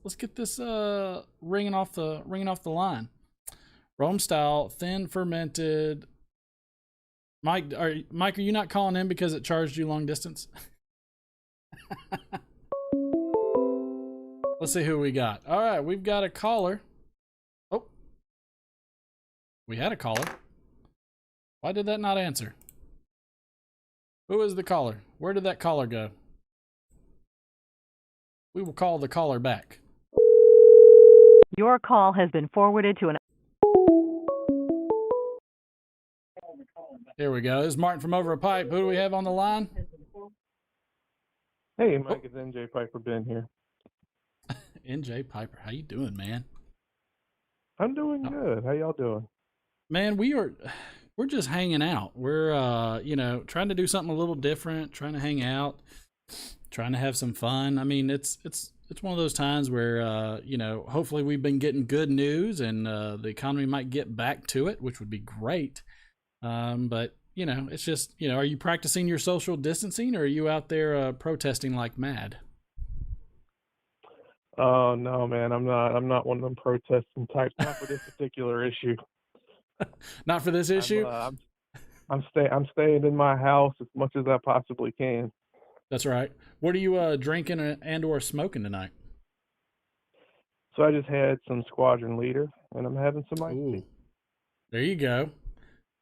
ringing off the line. Rome style thin fermented. Mike, are you not calling in because it charged you long distance? Let's see who we got. All right, we've got a caller. Oh, we had a caller. Why did that not answer? Who is the caller? Where did that caller go? We will call the caller back. Your call has been forwarded to an... Here we go. This is Martin from Over a Pipe. Who do we have on the line? Hey, Mike, it's NJ Piper Ben here. NJ Piper, how you doing, man? I'm doing good. How y'all doing? Man, we're just hanging out. We're trying to do something a little different, trying to hang out, trying to have some fun. I mean, it's one of those times where hopefully we've been getting good news and the economy might get back to it, which would be great. But it's just, are you practicing your social distancing or are you out there protesting like mad? Oh no, man, I'm not one of them protesting types. Not for this particular issue. Not for this issue. I'm staying in my house as much as I possibly can. That's right. What are you drinking and or smoking tonight? So I just had some Squadron Leader, and I'm having some iced Ooh, tea. there you go.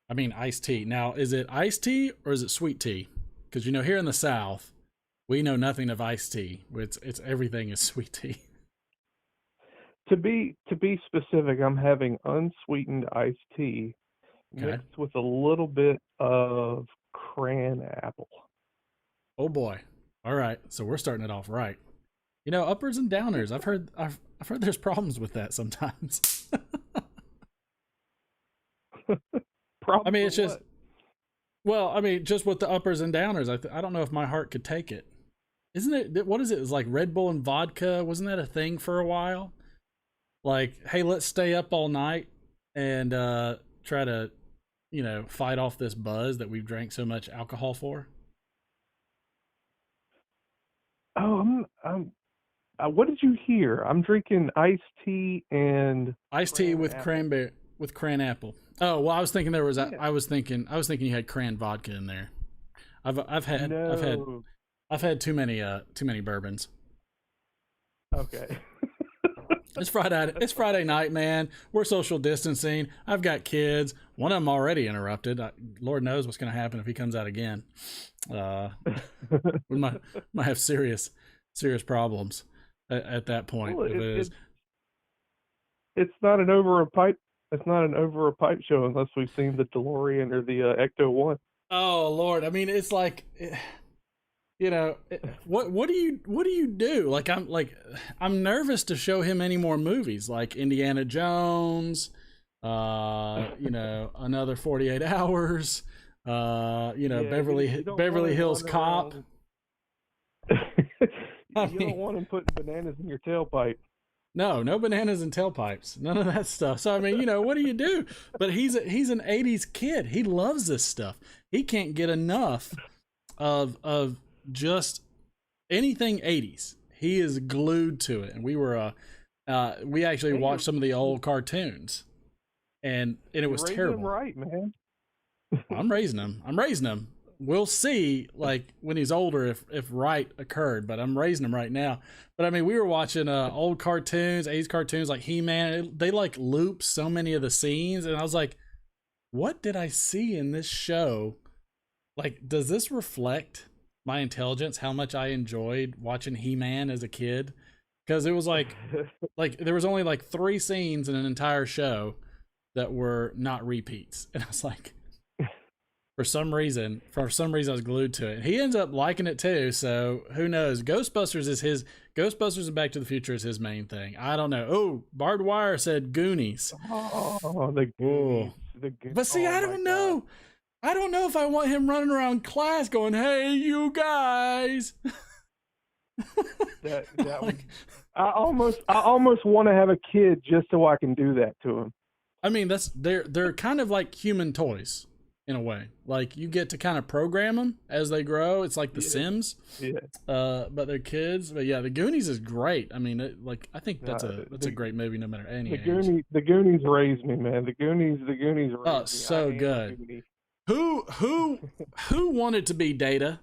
I mean, iced tea. Now, is it iced tea or is it sweet tea? Because here in the South, we know nothing of iced tea. It's everything is sweet tea. To be specific, I'm having unsweetened iced tea Okay. mixed with a little bit of cran apple. Oh boy. All right. So we're starting it off right. Uppers and downers. I've heard there's problems with that sometimes. I mean, it's just just with the uppers and downers. I don't know if my heart could take it. Isn't it? What is it? It's like Red Bull and vodka. Wasn't that a thing for a while? Like, hey, let's stay up all night and try to, fight off this buzz that we've drank so much alcohol for. Oh, what did you hear? I'm drinking iced tea and iced tea with apple. cranberry with cran apple. Oh well, I was thinking there was. Yeah. I was thinking you had cran vodka in there. I've had too many bourbons. Okay. It's Friday night, man. We're social distancing. I've got kids. One of them already interrupted. Lord knows what's going to happen if he comes out again. We might have serious problems at that point. Well, it's not an over a pipe. It's not an over a pipe show unless we've seen the DeLorean or the Ecto 1. Oh Lord! I mean, it's like, what do you do? Like I'm nervous to show him any more movies like Indiana Jones, another 48 Hours, Beverly Hills Cop. You don't want him putting bananas in your tailpipe. No bananas and tailpipes. None of that stuff. So I mean, what do you do? But he's an 80s kid. He loves this stuff. He can't get enough of just anything 80s. He is glued to it. And we actually watched some of the old cartoons, and it was terrible. Right, man. I'm raising him. We'll see, like, when he's older, if right occurred, but I'm raising him right now. But I mean, we were watching old cartoons, 80s cartoons like He-Man. They like loop so many of the scenes, and I was like, what did I see in this show? Like, does this reflect my intelligence, how much I enjoyed watching He-Man as a kid? Because it was like there was only like 3 scenes in an entire show that were not repeats, and I was like, for some reason I was glued to it. He ends up liking it too, so who knows? Ghostbusters and Back to the Future is his main thing. I don't know. Oh, Barbed Wire said Goonies. Oh, the Goonies. But see, I don't know. I don't know if I want him running around class going, "Hey, you guys." I almost want to have a kid just so I can do that to him. I mean, they're kind of like human toys in a way. Like, you get to kind of program them as they grow. It's like The Sims. Yeah. But they're kids. But yeah, The Goonies is great. I mean, I think that's a great movie no matter any age. The Goonies raised me, man. The Goonies raised me. Oh, so good. Who wanted to be Data?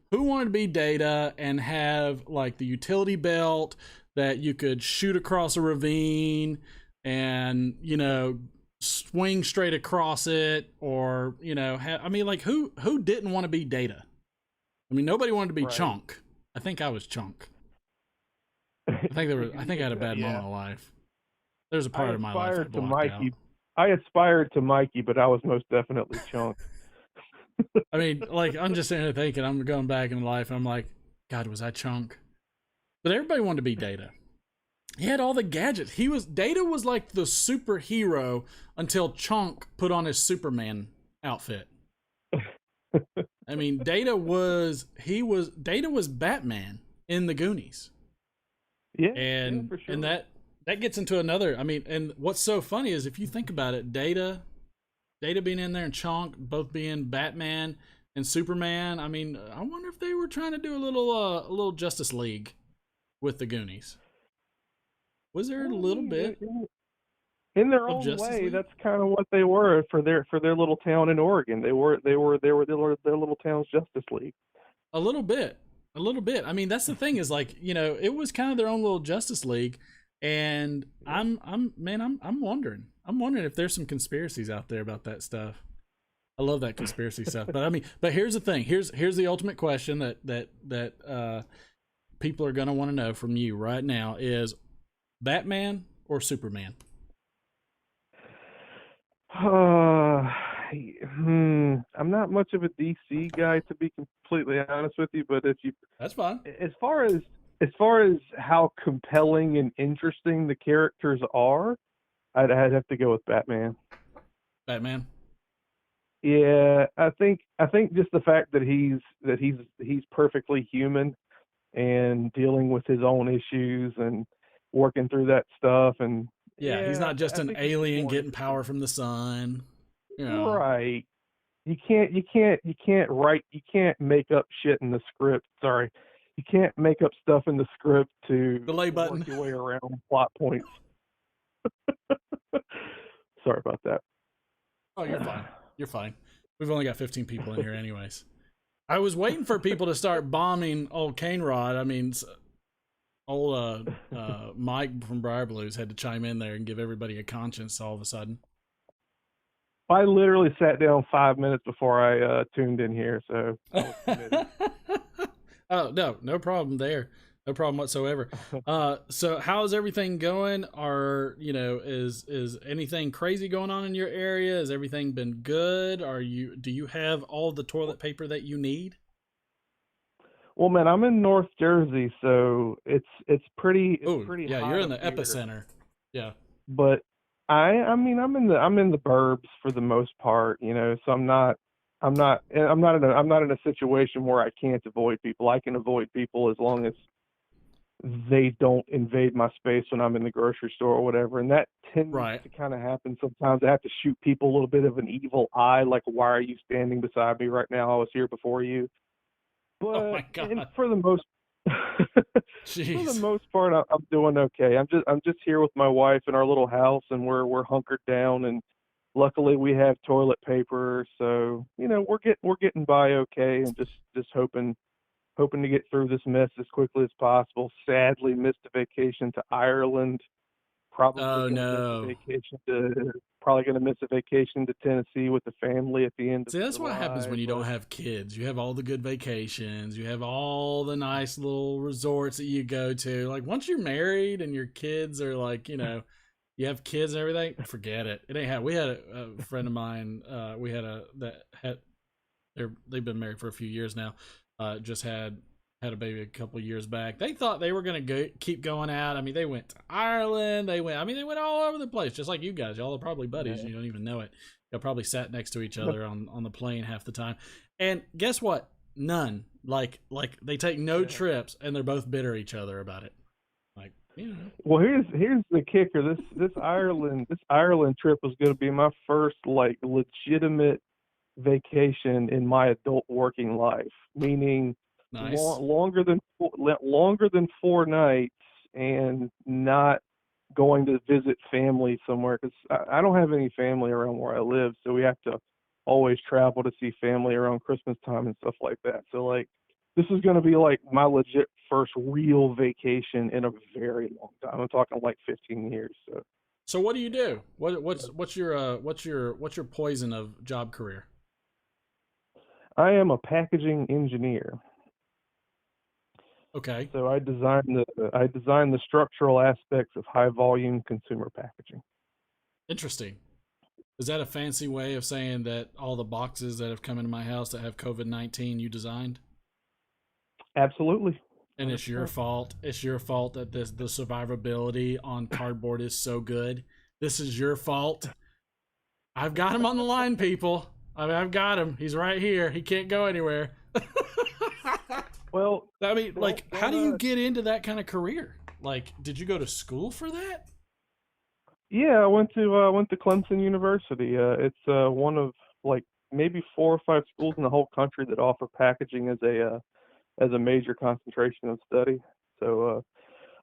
Who wanted to be Data and have like the utility belt that you could shoot across a ravine and, swing straight across it, or who didn't want to be Data? I mean, nobody wanted to be Chunk. I think I was Chunk. I think I had a bad moment in life. There's a part of my life I blocked out. I aspired to Mikey, but I was most definitely Chunk. I mean, like, I'm just sitting there thinking, I'm going back in life, and I'm like, God, was I Chunk? But everybody wanted to be Data. He had all the gadgets. Data was like the superhero until Chunk put on his Superman outfit. I mean, Data was Batman in the Goonies. Yeah, for sure. And that gets into another. I mean, and what's so funny is if you think about it, Data being in there and Chunk both being Batman and Superman. I mean, I wonder if they were trying to do a little Justice League with the Goonies. Was there a little bit in their own way? That's kind of what they were for their little town in Oregon. They were their little town's Justice League. A little bit. A little bit. I mean, that's the thing is like, it was kind of their own little Justice League, and I'm wondering. I'm wondering if there's some conspiracies out there about that stuff. I love that conspiracy stuff. But I mean, but here's the thing. Here's the ultimate question that people are going to want to know from you right now is Batman or Superman? I'm not much of a DC guy, to be completely honest with you, but That's fine. As far as how compelling and interesting the characters are, I'd have to go with Batman. Batman. Yeah, I think just the fact that he's perfectly human and dealing with his own issues and working through that stuff, and he's not just an alien getting power from the sun. Right. You can't make up shit in the script. Sorry. You can't make up stuff in the script to delay button. Work your way around plot points. Sorry about that. Oh, you're fine. You're fine. We've only got 15 people in here anyways. I was waiting for people to start bombing old Cane Rod. I mean, old Mike from Briar Blues had to chime in there and give everybody a conscience all of a sudden. I literally sat down 5 minutes before I tuned in here, so I was committed. Oh, no problem there. No problem whatsoever. So how's everything going? Is anything crazy going on in your area? Has everything been good? Do you have all the toilet paper that you need? Well, man, I'm in North Jersey, so it's pretty yeah, hot you're in the here. epicenter. Yeah. But I'm in the burbs for the most part, so I'm not in a situation where I can't avoid people. I can avoid people as long as they don't invade my space when I'm in the grocery store or whatever. And that tends to kind of happen sometimes. I have to shoot people a little bit of an evil eye, like, why are you standing beside me right now? I was here before you. But oh my God. For the most part, I'm doing okay. I'm just here with my wife in our little house, and we're hunkered down, and luckily we have toilet paper, so we're getting by okay, and just hoping to get through this mess as quickly as possible. Sadly, missed a vacation to Ireland. Probably going to miss a vacation to Tennessee with the family at the end of See, that's July, what happens when you don't have kids. You have all the good vacations. You have all the nice little resorts that you go to. Like, once you're married and your kids are like, you have kids and everything, forget it. It ain't how. We had a friend of mine, they've been married for a few years now. Just had a baby a couple years back. They thought they were going to keep going out. I mean, they went to Ireland. They went all over the place, just like you guys. Y'all are probably buddies. Yeah. You don't even know it. Y'all probably sat next to each other on the plane half the time. And guess what? None. Like they take no trips, and they're both bitter at each other about it. Like, Well, here's the kicker. This Ireland trip was going to be my first legitimate vacation in my adult working life, meaning nice. longer than 4 nights, and not going to visit family somewhere, because I don't have any family around where I live, so we have to always travel to see family around Christmas time and stuff like that. So this is going to be my legit first real vacation in a very long time. I'm talking 15 years. So what do you do? What's your poison of job career? I am a packaging engineer. Okay. So I design the structural aspects of high volume consumer packaging. Interesting. Is that a fancy way of saying that all the boxes that have come into my house that have COVID-19 you designed? Absolutely. And it's your fault. It's your fault that the survivability on cardboard is so good. This is your fault. I've got him on the line, people. I've got him. He's right here. He can't go anywhere. Well, I mean, how do you get into that kind of career? Did you go to school for that? Yeah, I went to Clemson University. It's one of maybe 4 or 5 schools in the whole country that offer packaging as a major concentration of study. So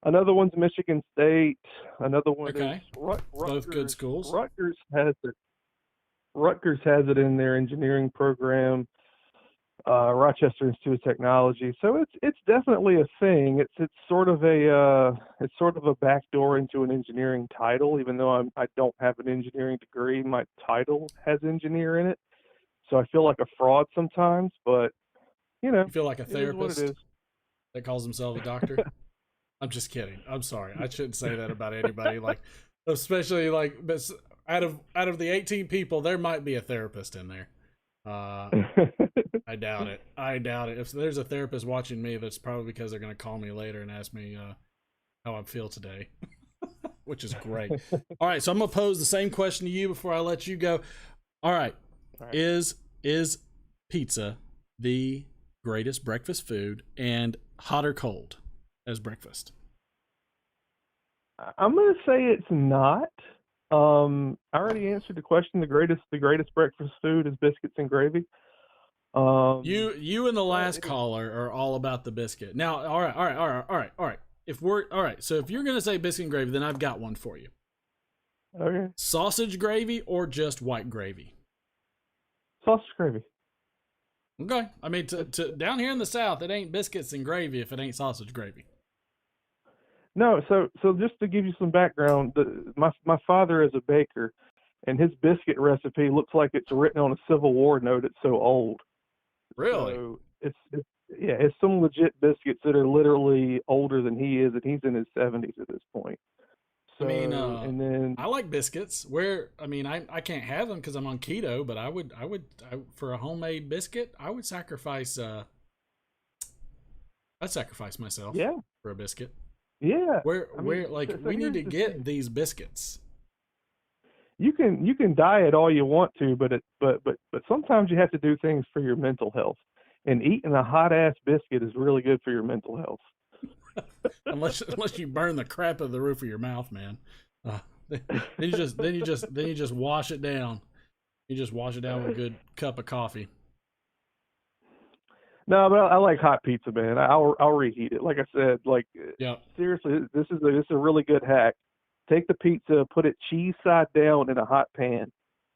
another one's Michigan State. Another one is Rutgers. Both good schools. Rutgers has it in their engineering program. Rochester Institute of Technology. So it's definitely a thing. It's sort of a backdoor into an engineering title. Even though I don't have an engineering degree, my title has engineer in it. So I feel like a fraud sometimes, but You feel like a it is what it therapist is. that calls himself a doctor? I'm just kidding. I'm sorry. I shouldn't say that about anybody. Like, especially like out of the 18 people, there might be a therapist in there. I doubt it. I doubt it. If there's a therapist watching me, that's probably because they're going to call me later and ask me how I feel today, which is great. All right, so I'm going to pose the same question to you before I let you go. All right. Is pizza the greatest breakfast food, and hot or cold as breakfast? I'm going to say it's not. I already answered the question. The greatest breakfast food is biscuits and gravy. You and the last caller are all about the biscuit. Now, all right. If you're gonna say biscuit and gravy, then I've got one for you. Okay. Sausage gravy or just white gravy? Sausage gravy. Okay. I mean, to down here in the South, it ain't biscuits and gravy if it ain't sausage gravy. No, so just to give you some background, my father is a baker, and his biscuit recipe looks like it's written on a Civil War note. It's so old. Really? So it's some legit biscuits that are literally older than he is, and he's in his 70s at this point. So, I mean, and then I like biscuits. I can't have them because I'm on keto, but I would for a homemade biscuit, I'd sacrifice myself. Yeah. For a biscuit. Yeah. We need to get these biscuits. You can diet all you want to, but sometimes you have to do things for your mental health. And eating a hot ass biscuit is really good for your mental health. unless you burn the crap out of the roof of your mouth, man. Then you just wash it down. You just wash it down with a good cup of coffee. No, but I like hot pizza, man. I'll reheat it. Like I said, seriously, this is a really good hack. Take the pizza, put it cheese side down in a hot pan,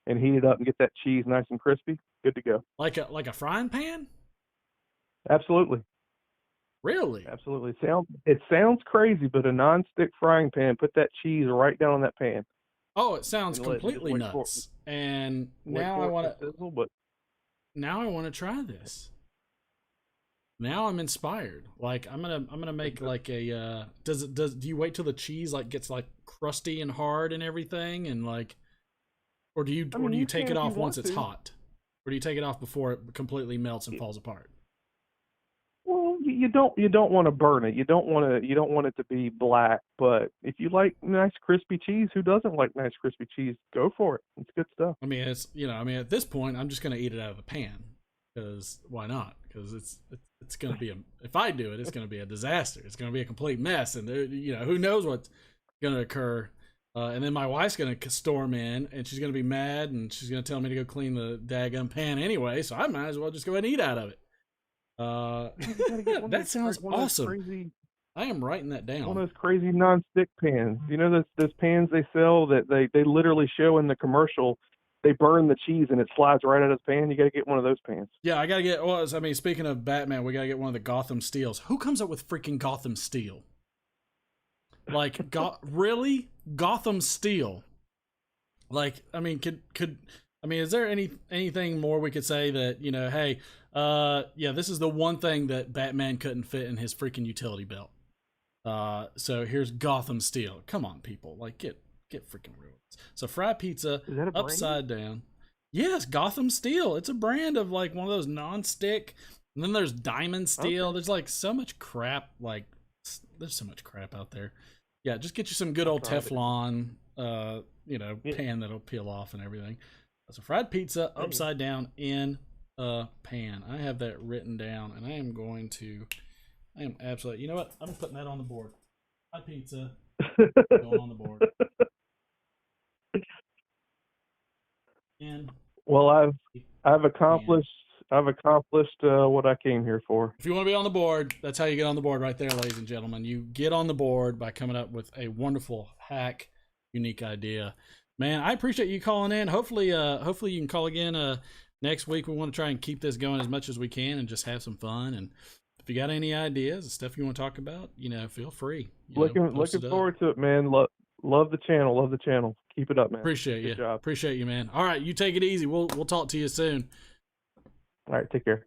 and heat it up and get that cheese nice and crispy. Good to go. Like a frying pan? Absolutely. Really? Absolutely. It sounds crazy, but a non-stick frying pan, put that cheese right down on that pan. Oh, it sounds completely nuts. And now I want to try this. Now I'm inspired. Like I'm gonna make like a do you wait till the cheese like gets like crusty and hard and everything, and like, or do you take it off once it's hot, or do you take it off before it completely melts and falls apart? Well, you don't want to burn it. You don't want it to be black. But if you like nice crispy cheese, who doesn't like nice crispy cheese? Go for it. It's good stuff. I mean, at this point, I'm just gonna eat it out of the pan because why not? Because it's gonna be if I do it, it's gonna be a disaster. It's gonna be a complete mess, and who knows what's gonna occur. And then my wife's gonna storm in, and she's gonna be mad, and she's gonna tell me to go clean the daggum pan anyway. So I might as well just go ahead and eat out of it. That sounds awesome. I am writing that down. One of those crazy non-stick pans. You know those pans they sell that they literally show in the commercial. They burn the cheese and it slides right out of the pan. You got to get one of those pans. Yeah, I got to get. Well, I mean, speaking of Batman, we got to get one of the Gotham Steels. Who comes up with freaking Gotham Steel? Like, really, Gotham Steel? Like, I mean, is there anything more we could say that hey, this is the one thing that Batman couldn't fit in his freaking utility belt. So here's Gotham Steel. Come on, people, like get freaking real. So fried pizza upside down. Yes, Gotham Steel. It's a brand of like one of those non-stick. And then there's Diamond Steel. Okay. There's like so much crap. Like there's so much crap out there. Yeah, just get you some good old Teflon, pan that'll peel off and everything. So fried pizza upside down in a pan. I have that written down, and I am absolutely. You know what? I'm putting that on the board. Fried pizza going on the board. Well, I've accomplished what I came here for. If you want to be on the board, that's how you get on the board right there, ladies and gentlemen. You get on the board by coming up with a wonderful hack, unique idea. Man, I appreciate you calling in. Hopefully you can call again next week we want to try and keep this going as much as we can and just have some fun. And if you got any ideas and stuff you want to talk about, feel free. Looking forward to it, man. Love the channel. Love the channel. Keep it up, man. Appreciate Good you. job. Appreciate you, man. All right, you take it easy. We'll talk to you soon. All right, take care.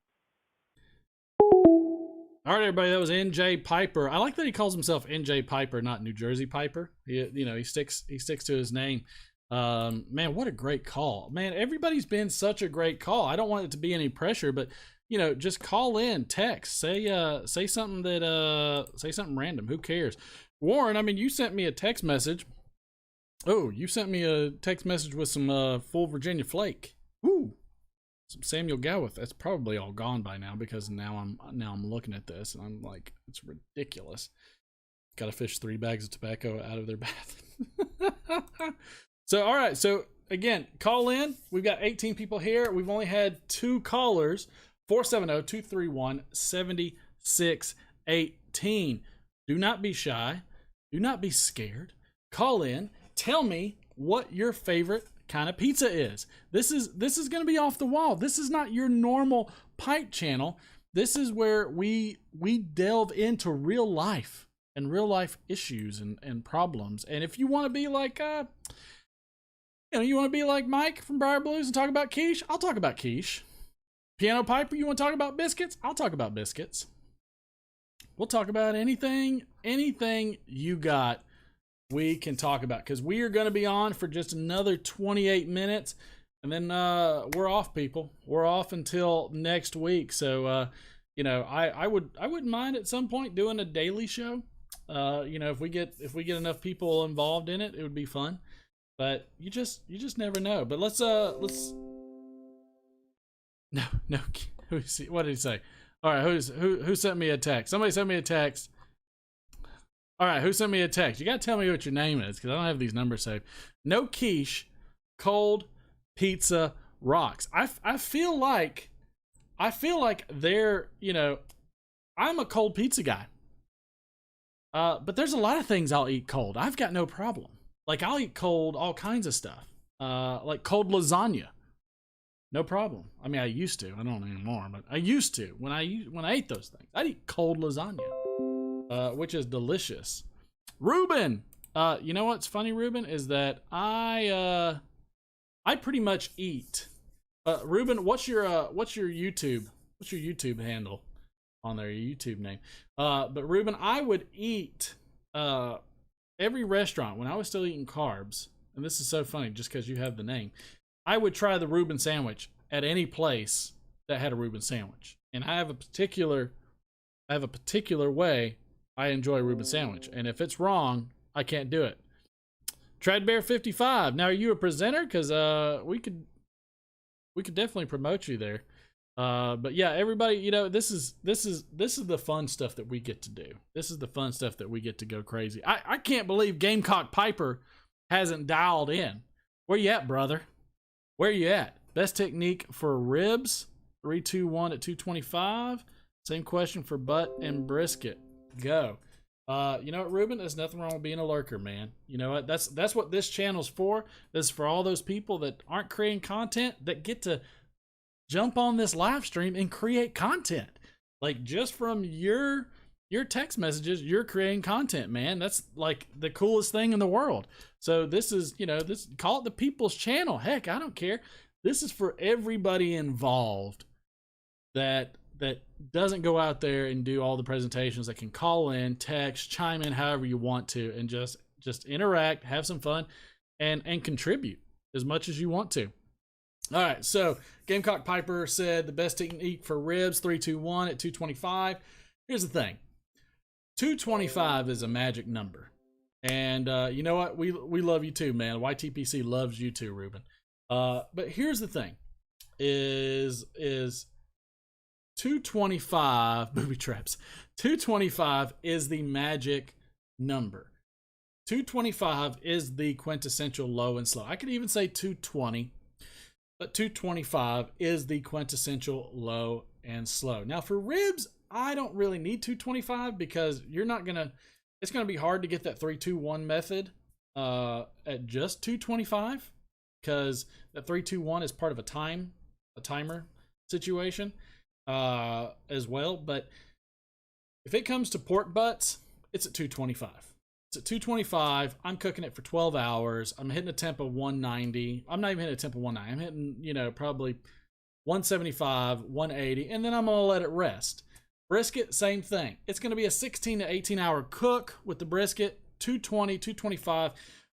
All right, everybody. That was NJ Piper. I like that he calls himself NJ Piper, not New Jersey Piper. He sticks to his name. Man, what a great call, man. Everybody's been such a great call. I don't want it to be any pressure, but just call in, text, say something say something random. Who cares? Warren, I mean, you sent me a text message. Oh, you sent me a text message with some full Virginia flake. Ooh, some Samuel Gowith. That's probably all gone by now, because now I'm looking at this and I'm like, it's ridiculous. Got to fish 3 bags of tobacco out of their bath. So, all right. So again, call in. We've got 18 people here. We've only had 2 callers. 470-231-7618. Do not be shy. Do not be scared. Call in. Tell me what your favorite kind of pizza is. This is going to be off the wall. This is not your normal pipe channel. This is where we delve into real life and real life issues and problems. And if you want to be like you want to be like Mike from Briar Blues and talk about quiche, I'll talk about quiche. Piano Piper, you want to talk about biscuits? I'll talk about biscuits. We'll talk about anything you got, we can talk about, because we are going to be on for just another 28 minutes, and then we're off, people. We're off until next week. So I wouldn't mind at some point doing a daily show. If we get enough people involved in it, it would be fun. But you just never know. But let's no. What did he say? All right, who sent me a text? Somebody sent me a text. All right, who sent me a text? You got to tell me what your name is, because I don't have these numbers saved. No quiche, cold pizza rocks. I feel like they're, I'm a cold pizza guy. But there's a lot of things I'll eat cold. I've got no problem. Like, I'll eat cold all kinds of stuff. Like cold lasagna. No problem. I mean, I used to. I don't anymore, but I used to. When I ate those things, I'd eat cold lasagna, which is delicious. Ruben, you know what's funny, Ruben, is that I pretty much eat. Ruben, what's your YouTube handle on there? Your YouTube name. But Ruben, I would eat every restaurant when I was still eating carbs, and this is so funny just because you have the name. I would try the Reuben sandwich at any place that had a Reuben sandwich. And I have a particular way I enjoy a Reuben sandwich. And if it's wrong, I can't do it. Treadbear 55. Now, are you a presenter? Because we could definitely promote you there. But yeah, everybody, this is the fun stuff that we get to do. This is the fun stuff that we get to go crazy. I can't believe Gamecock Piper hasn't dialed in. Where you at, brother? Where you at? Best technique for ribs, 321 at 225. Same question for butt and brisket. Go. You know what, Ruben? There's nothing wrong with being a lurker, man. You know what? That's what this channel's for. This is for all those people that aren't creating content, that get to jump on this live stream and create content. Like, just from your text messages, you're creating content, man. That's like the coolest thing in the world. So this is, call it the people's channel. Heck, I don't care. This is for everybody involved that doesn't go out there and do all the presentations, that can call in, text, chime in however you want to, and just interact, have some fun, and contribute as much as you want to. All right, so Gamecock Piper said the best technique for ribs, 321 at 225. Here's the thing. 225 is a magic number. And you know what? We love you too, man. YTPC loves you too, Ruben. But here's the thing. Is 225, booby traps. 225 is the magic number. 225 is the quintessential low and slow. I could even say 220, but 225 is the quintessential low and slow. Now for ribs, I don't really need 225 because it's gonna be hard to get that 3-2-1 method at just 225, because that 3-2-1 is part of a time timer situation as well. But if it comes to pork butts, it's at 225. It's at 225. I'm cooking it for 12 hours. I'm hitting a temp of 190. I'm not even hitting a temp of 190. I'm hitting, you know, probably 175, 180, and then I'm going to let it rest. Brisket, same thing. It's going to be a 16 to 18 hour cook with the brisket, 220, 225.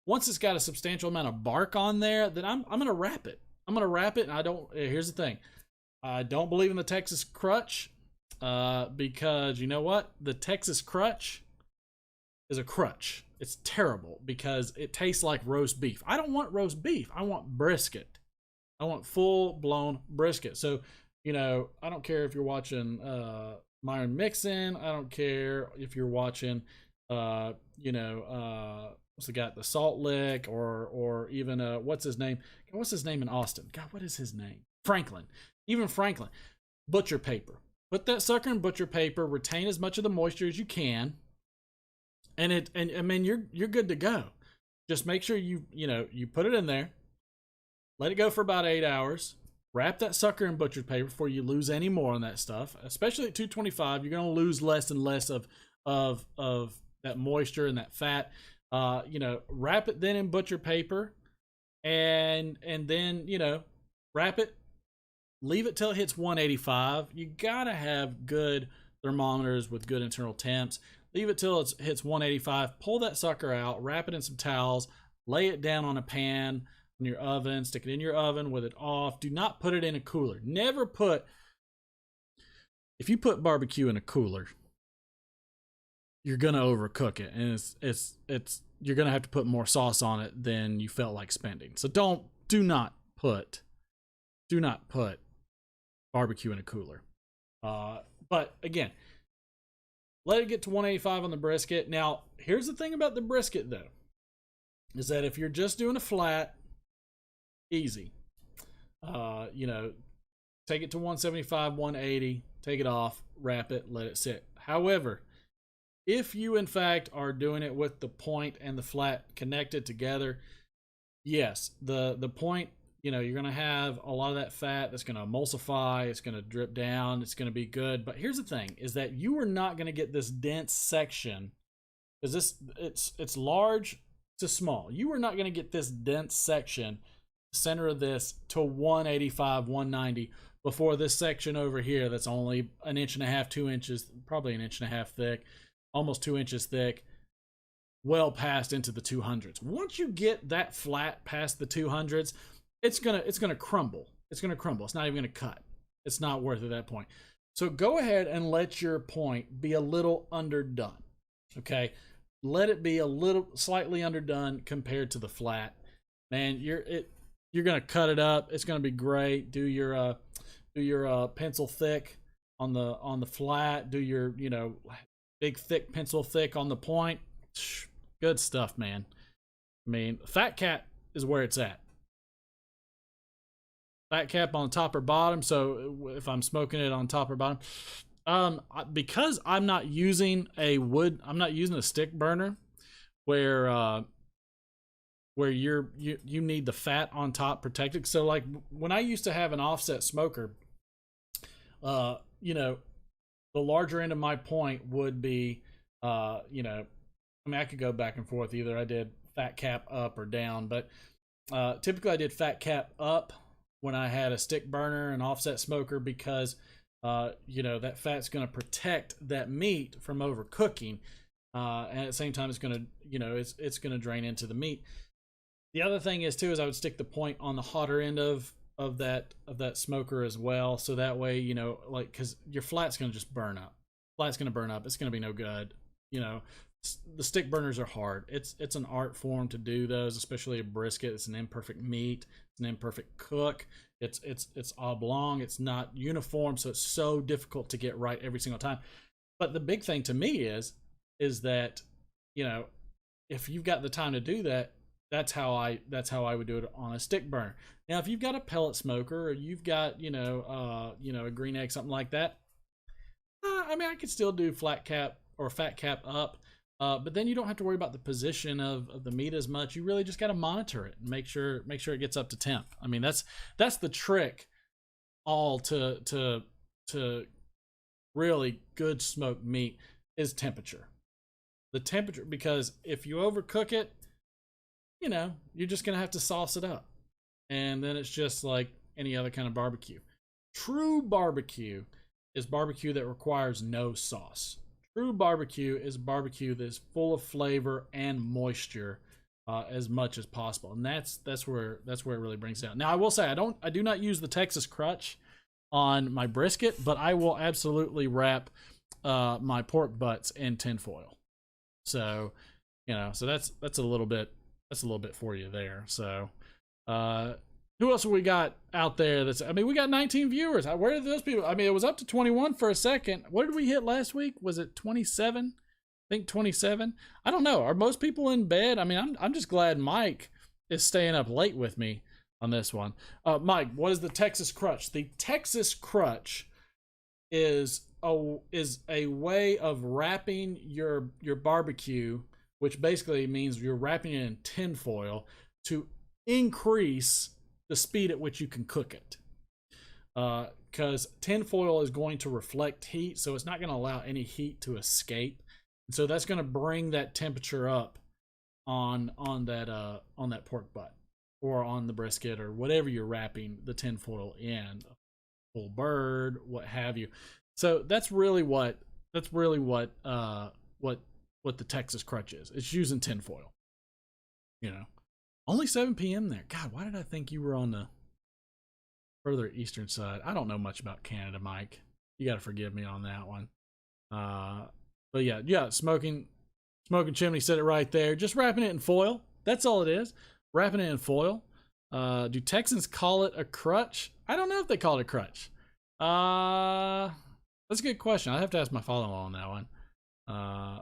Once it's got a substantial amount of bark on there, then I'm going to wrap it. I'm going to wrap it, and here's the thing. I don't believe in the Texas crutch because you know what? The Texas crutch is a crutch. It's terrible because it tastes like roast beef. I don't want roast beef. I want brisket. I want full-blown brisket. So, you know, I don't care if you're watching Myron Mixon. I don't care if you're watching, you know, what's the guy, the Salt Lick, or even what's his name? What's his name in Austin? God, what is his name? Franklin. Even Franklin. Butcher paper. Put that sucker in butcher paper. Retain as much of the moisture as you can, and I mean you're good to go. Just make sure you put it in there. Let it go for about 8 hours. Wrap that sucker in butcher paper before you lose any more on that stuff. Especially at 225, you're going to lose less and less of that moisture and that fat. You know, wrap it then in butcher paper, and then, you know, wrap it, leave it till it hits 185. You gotta have good thermometers with good internal temps. Leave it till it hits 185. Pull that sucker out, wrap it in some towels, lay it down on a pan in your oven, stick it in your oven with it off. Do not put it in a cooler. Never put, if you put barbecue in a cooler, you're gonna overcook it, and it's you're gonna have to put more sauce on it than you felt like spending. So do not put barbecue in a cooler. But again, let it get to 185 on the brisket. Now, here's the thing about the brisket though, is that if you're just doing a flat, easy. You know, take it to 175, 180, take it off, wrap it, let it sit. However, if you in fact are doing it with the point and the flat connected together, yes, the point, you know, you're going to have a lot of that fat that's going to emulsify, it's going to drip down, it's going to be good. But here's the thing, is that you are not going to get this dense section, because it's large to small. You are not going to get this dense section, center of this, to 185, 190 before this section over here that's only 1.5 inches, 2 inches, probably 1.5 inches thick, almost 2 inches thick, well past into the 200s. Once you get that flat past the 200s, it's gonna crumble. It's gonna crumble. It's not even gonna cut. It's not worth it at that point. So go ahead and let your point be a little underdone. Okay, let it be a little slightly underdone compared to the flat. Man, you're gonna cut it up. It's gonna be great. Do your pencil thick on the flat. Do your, you know, big thick pencil thick on the point. Good stuff, man. I mean, fat cap is where it's at. Fat cap on top or bottom. So if I'm smoking it on top or bottom, because I'm not using I'm not using a stick burner where you need the fat on top protected. So like when I used to have an offset smoker, you know, the larger end of my point would be, you know, I mean, I could go back and forth. Either I did fat cap up or down, but typically I did fat cap up when I had a stick burner and offset smoker, because you know, that fat's going to protect that meat from overcooking, and at the same time it's going to, you know, it's going to drain into the meat. The other thing is too, is I would stick the point on the hotter end of that smoker as well, so that way, you know, like, because your flat's going to just burn up. Flat's going to burn up. It's going to be no good. You know, the stick burners are hard. It's an art form to do those, especially a brisket. It's an imperfect meat. It's an imperfect cook. It's oblong. It's not uniform, so it's so difficult to get right every single time. But the big thing to me is that, you know, if you've got the time to do that, that's how I would do it on a stick burner. Now, if you've got a pellet smoker, or you've got, you know, a green egg, something like that, I mean, I could still do flat cap or fat cap up, but then you don't have to worry about the position of the meat as much. You really just got to monitor it and make sure it gets up to temp. I mean, that's the trick all to really good smoked meat is temperature. The temperature, because if you overcook it, you know, you're just gonna have to sauce it up, and then it's just like any other kind of barbecue. True barbecue is barbecue that requires no sauce. True barbecue is barbecue that's full of flavor and moisture as much as possible, and that's where it really brings it out. Now, I will say I do not use the Texas crutch on my brisket, but I will absolutely wrap my pork butts in tinfoil. So, you know, so that's a little bit for you there. So, who else have we got out there? We got 19 viewers. Where did those people? I mean, it was up to 21 for a second. What did we hit last week? Was it 27? I think 27. I don't know. Are most people in bed? I mean, I'm just glad Mike is staying up late with me on this one. Mike, what is the Texas crutch? The Texas crutch is a way of wrapping your barbecue, which basically means you're wrapping it in tinfoil to increase the speed at which you can cook it. Because tinfoil is going to reflect heat, so it's not going to allow any heat to escape. And so that's going to bring that temperature up on that pork butt or on the brisket or whatever you're wrapping the tinfoil in, a full bird, what have you. So that's really what the Texas crutch is. It's using tinfoil. You know, only 7 p.m. there. God, why did I think you were on the further eastern side? I don't know much about Canada, Mike. You got to forgive me on that one. But yeah, smoking chimney said it right there. Just wrapping it in foil. That's all it is. Wrapping it in foil. Do Texans call it a crutch? I don't know if they call it a crutch. That's a good question. I have to ask my father-in-law on that one.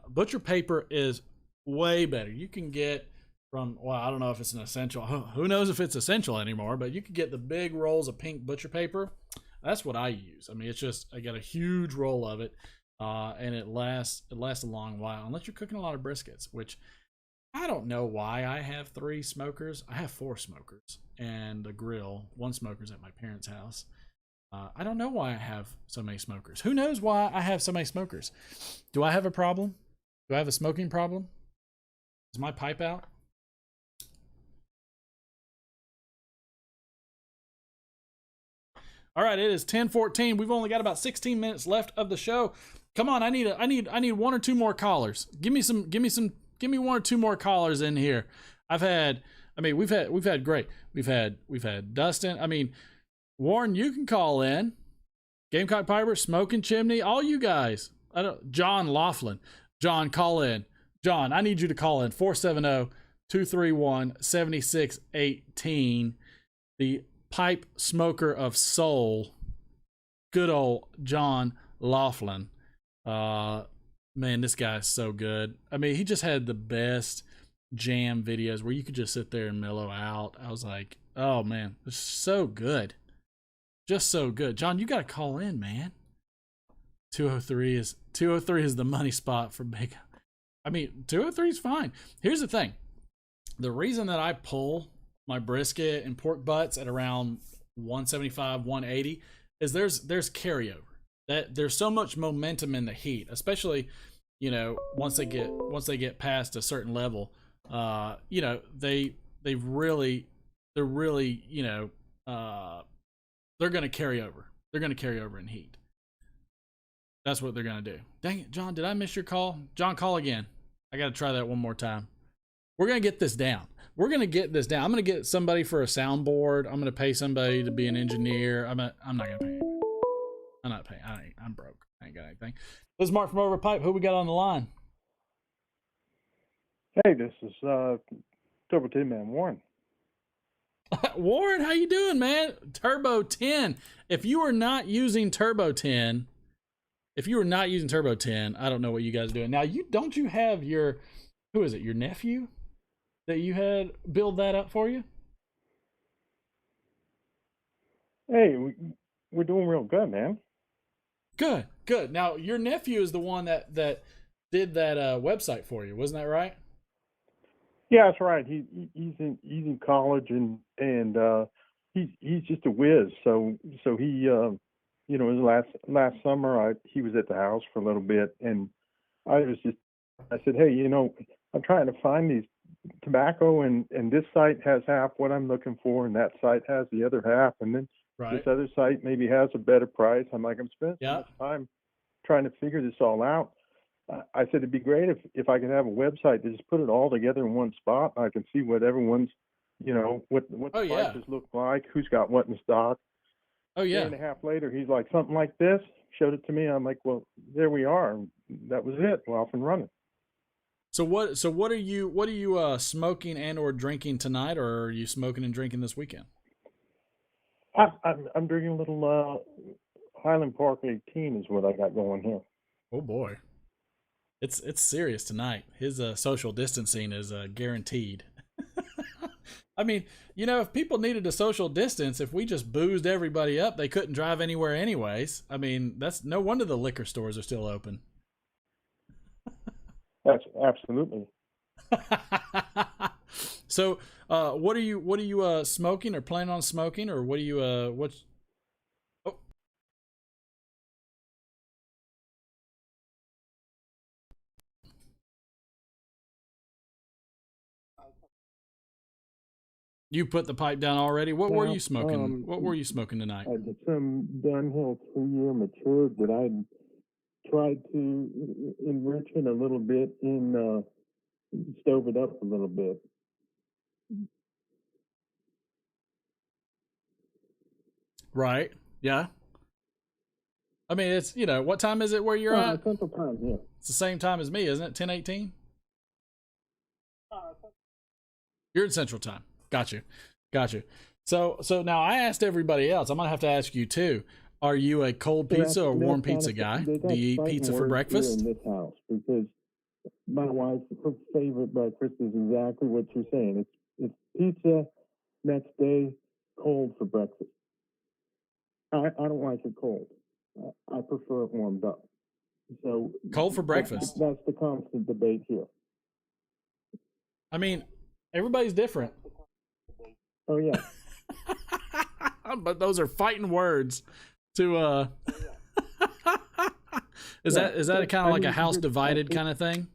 Butcher paper is way better. You can get from, well, I don't know if it's an essential. Who knows if it's essential anymore, but you can get the big rolls of pink butcher paper. That's what I use. I mean, it's just, I got a huge roll of it. And it lasts a long while, unless you're cooking a lot of briskets, which I don't know why I have 3 smokers. I have 4 smokers and a grill. 1 smoker's at my parents' house. I don't know why I have so many smokers. Who knows why I have so many smokers? Do I have a problem? Do I have a smoking problem? Is my pipe out? All right, it is 10:14. We've only got about 16 minutes left of the show. Come on, I need 1 or 2 more callers. Give me 1 or 2 more callers in here. We've had great. We've had Dustin. I mean, Warren, you can call in. Gamecock Piper, Smoking Chimney, all you guys. John Laughlin. John, call in. John, I need you to call in 470-231-7618. The pipe smoker of soul, good old John Laughlin. Man, this guy's so good. I mean, he just had the best jam videos where you could just sit there and mellow out. I was like, oh man, it's so good. Just so good. John, you got to call in, man. 203 is the money spot for big. I mean, 203 is fine. Here's the thing. The reason that I pull my brisket and pork butts at around 175, 180 is there's carryover. That there's so much momentum in the heat, especially, you know, once they get past a certain level, you know, they're really, you know, they're going to carry over. They're going to carry over in heat. That's what they're going to do. Dang it, John, did I miss your call? John, call again. I got to try that one more time. We're going to get this down. I'm going to get somebody for a soundboard. I'm going to pay somebody to be an engineer. I'm not going to pay. I'm not paying. I'm broke. I ain't got anything. This is Mark from Over Pipe. Who we got on the line? Hey, this is Turbo 10 Man Warren. Warren, how you doing, man? Turbo 10. If you are not using Turbo 10, I don't know what you guys are doing. Now, don't you have your, who is it, your nephew that you had build that up for you? Hey, we're doing real good, man. Good. Now, your nephew is the one that did that website for you, wasn't that right? Yeah, that's right. He's in college and he's just a whiz. So he last summer he was at the house for a little bit, and I said, hey, I'm trying to find these tobacco, and this site has half what I'm looking for, and that site has the other half, and then Right. this other site maybe has a better price. I'm like, I'm spending so Yeah. much time trying to figure this all out. I said it'd be great if I could have a website to just put it all together in one spot. I can see what everyone's, what Oh, the yeah. prices look like, who's got what in stock. Oh, Day yeah. and a half later, he's like, something like this, showed it to me. I'm like, well, there we are. That was it. We're off and running. So what are you smoking and or drinking tonight, or are you smoking and drinking this weekend? I'm drinking a little Highland Park 18 is what I got going here. Oh boy, it's serious tonight. His social distancing is guaranteed. I mean, if people needed a social distance, if we just boozed everybody up, they couldn't drive anywhere anyways. I mean, that's no wonder the liquor stores are still open. That's absolutely. So, what are you smoking or planning on smoking, or what are you what's? Oh, you put the pipe down already. What were you smoking? What were you smoking tonight? I did some Dunhill 3-year matured that I tried to enrich it a little bit in stove it up a little bit. Right. Yeah. I mean, it's what time is it where you're at? Central Time, yeah. It's the same time as me, isn't it? 10:18. You're in Central Time. Got you. So now I asked everybody else. I'm gonna have to ask you too. Are you a cold pizza or warm pizza guy? Do you eat pizza for breakfast? In this house, because my wife's favorite breakfast is exactly what you're saying. It's pizza next day, cold for breakfast. I don't like it cold. I prefer it warmed up. So cold for breakfast. That's the constant debate here. I mean, everybody's different. Oh yeah. But those are fighting words to is that kind of like a house divided kind of thing?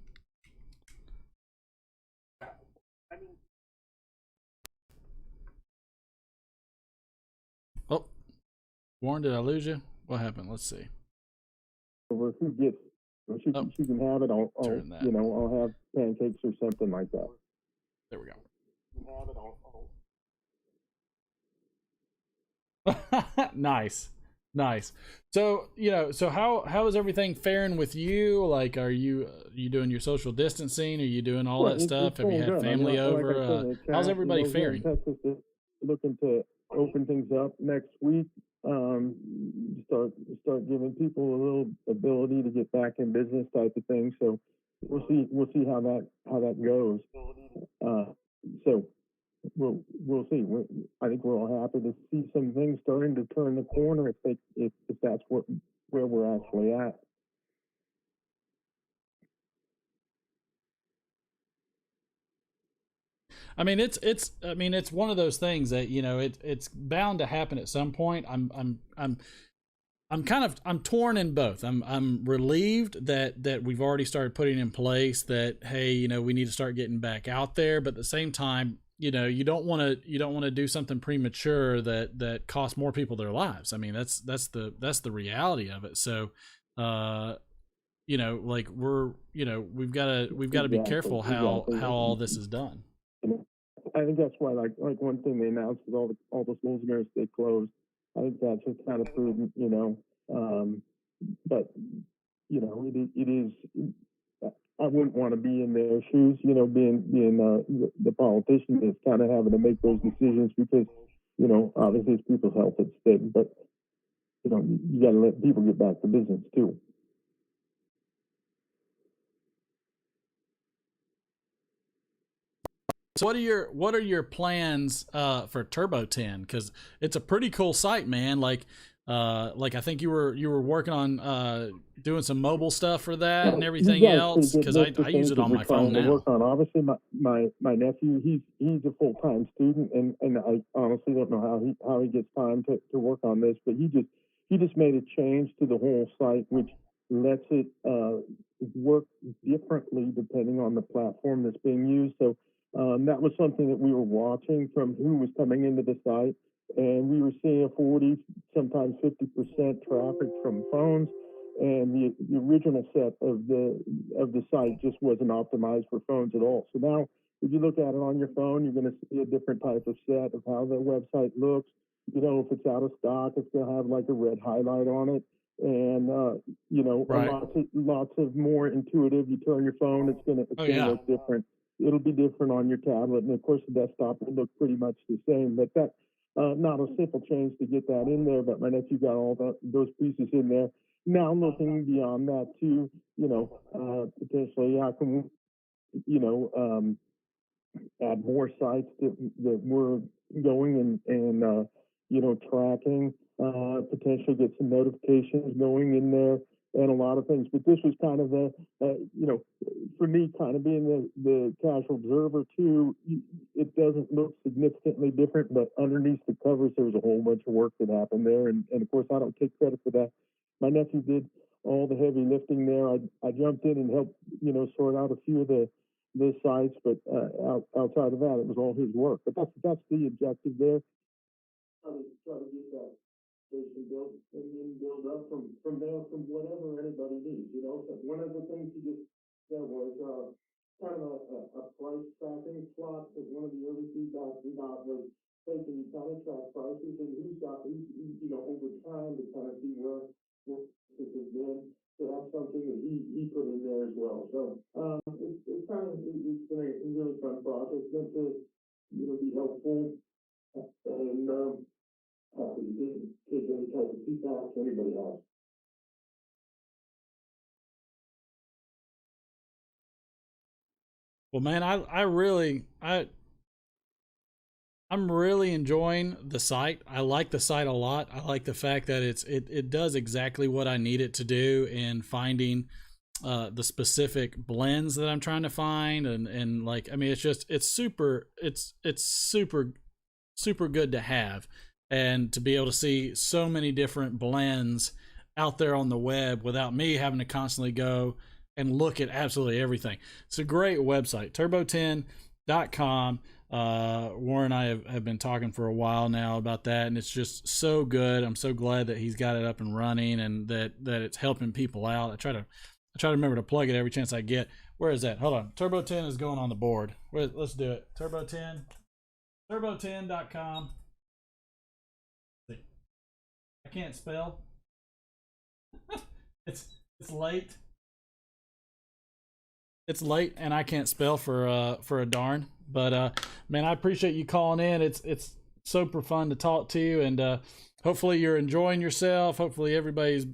Oh, Warren, did I lose you? What happened? Let's see. If she can have it, I'll have pancakes or something like that. There we go. Nice. So so how is everything faring with you? Like, are you doing your social distancing? Are you doing all that stuff? Have you had family over? How's everybody faring? Texas is looking to open things up next week. Start giving people a little ability to get back in business type of thing. So we'll see how that goes. So we'll see. I think we're all happy to see some things starting to turn the corner if that's where we're actually at. I mean, it's one of those things that it's bound to happen at some point. I'm torn in both. I'm relieved that we've already started putting in place that, hey, we need to start getting back out there, but at the same time, you don't want to do something premature that costs more people their lives. I mean, that's the reality of it. So, like we've got to be careful how all this is done. I think that's why, like one thing they announced is all the schools are going to stay closed. I think that's just kind of prudent, but it is. I wouldn't want to be in their shoes, being the politician that's kind of having to make those decisions because, obviously it's people's health at stake. But you got to let people get back to business too. So what are your plans for Turbo 10? Because it's a pretty cool site, man. Like Like I think you were working on doing some mobile stuff for that and He everything does else, pretty because good. I use it on my phone To now. work on. Obviously, my nephew, he's a full time student, and I honestly don't know how he gets time to work on this, but he just made a change to the whole site, which lets it work differently depending on the platform that's being used. So that was something that we were watching from who was coming into the site, and we were seeing a 40, sometimes 50% traffic from phones, and the original set of the site just wasn't optimized for phones at all. So now, if you look at it on your phone, you're going to see a different type of set of how the website looks. You know, if it's out of stock, it's going to have like a red highlight on it, and you know, Right. lots of more intuitive. You turn your phone, it's going to look different. It'll be different on your tablet, and of course, the desktop will look pretty much the same. But that not a simple change to get that in there. But my nephew got all those pieces in there. Now looking beyond that too, you know, potentially how can we, you know, add more sites that we're going and you know, tracking, potentially get some notifications going in there and a lot of things. But this was kind of the, you know, for me, kind of being the casual observer too, it doesn't look significantly different, but underneath the covers, there was a whole bunch of work that happened there. And of course, I don't take credit for that. My nephew did all the heavy lifting there. I jumped in and helped, you know, sort out a few of the sites, but outside of that, it was all his work. But that's the objective there. Try to get that station built and then build up from there from whatever anybody needs. You know, so one of the things he just said was kind of a price tracking slot, because one of the early feedback we got was, hey, can you kind of track prices and who's you know, over time to kind of see where this has been. So that's something that he put in there as well. So it's kind of it's been a really fun process. Meant to, you know, be helpful and happy to take any type of feedback anybody has. Well, man, I'm really enjoying the site. I like the site a lot. I like the fact that it does exactly what I need it to do in finding the specific blends that I'm trying to find, and like, I mean, it's super good to have, and to be able to see so many different blends out there on the web without me having to constantly go and look at absolutely everything. It's a great website, turbo10.com. Warren and I have been talking for a while now about that, and it's just so good. I'm so glad that he's got it up and running, and that it's helping people out. I try to remember to plug it every chance I get. Where is that? Hold on. Turbo 10 is going on the board. Let's do it. Turbo 10. Turbo10.com. I can't spell. It's late. It's late, and I can't spell for a darn. But man, I appreciate you calling in. It's super fun to talk to you, and hopefully you're enjoying yourself. Hopefully everybody's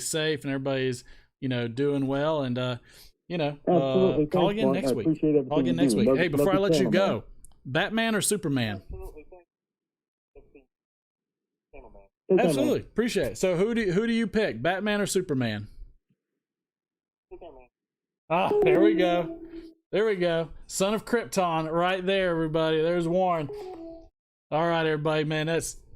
safe and everybody's, you know, doing well. And you know, call again next week. Call again next week. Hey, before I let you go, Batman or Superman? Absolutely, appreciate it. So who do you pick, Batman or Superman? Superman. Ah, there we go. There we go. Son of Krypton right there, everybody. There's Warren. All right, everybody, man,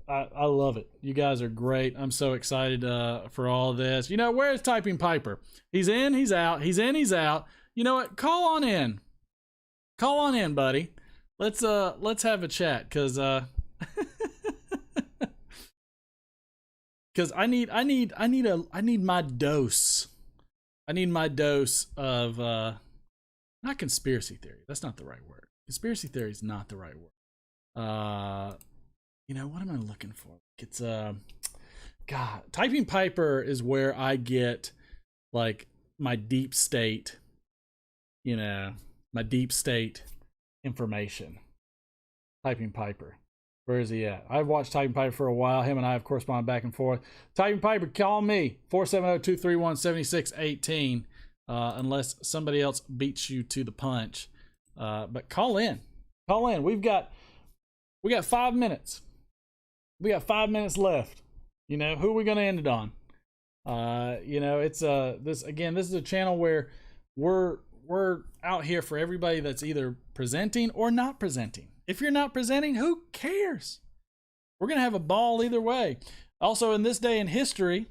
I love it. You guys are great. I'm so excited for all of this. You know, where's Typing Piper? He's in, he's out. He's in, he's out. You know what? Call on in. Call on in, buddy. Let's have a chat, cuz cuz I need my dose. I need my dose of not conspiracy theory. That's not the right word. Conspiracy theory is not the right word. You know, what am I looking for? It's God, Typing Piper is where I get like my deep state, you know, my deep state information. Typing Piper. Where is he at? I've watched Typing Piper for a while. Him and I have corresponded back and forth. Typing Piper, call me. 470-231-7618. Unless somebody else beats you to the punch. But call in. Call in. We got 5 minutes. We got 5 minutes left. You know, who are we going to end it on? You know, it's this is a channel where we're out here for everybody that's either presenting or not presenting. If you're not presenting, who cares? We're going to have a ball either way. Also, in this day in history,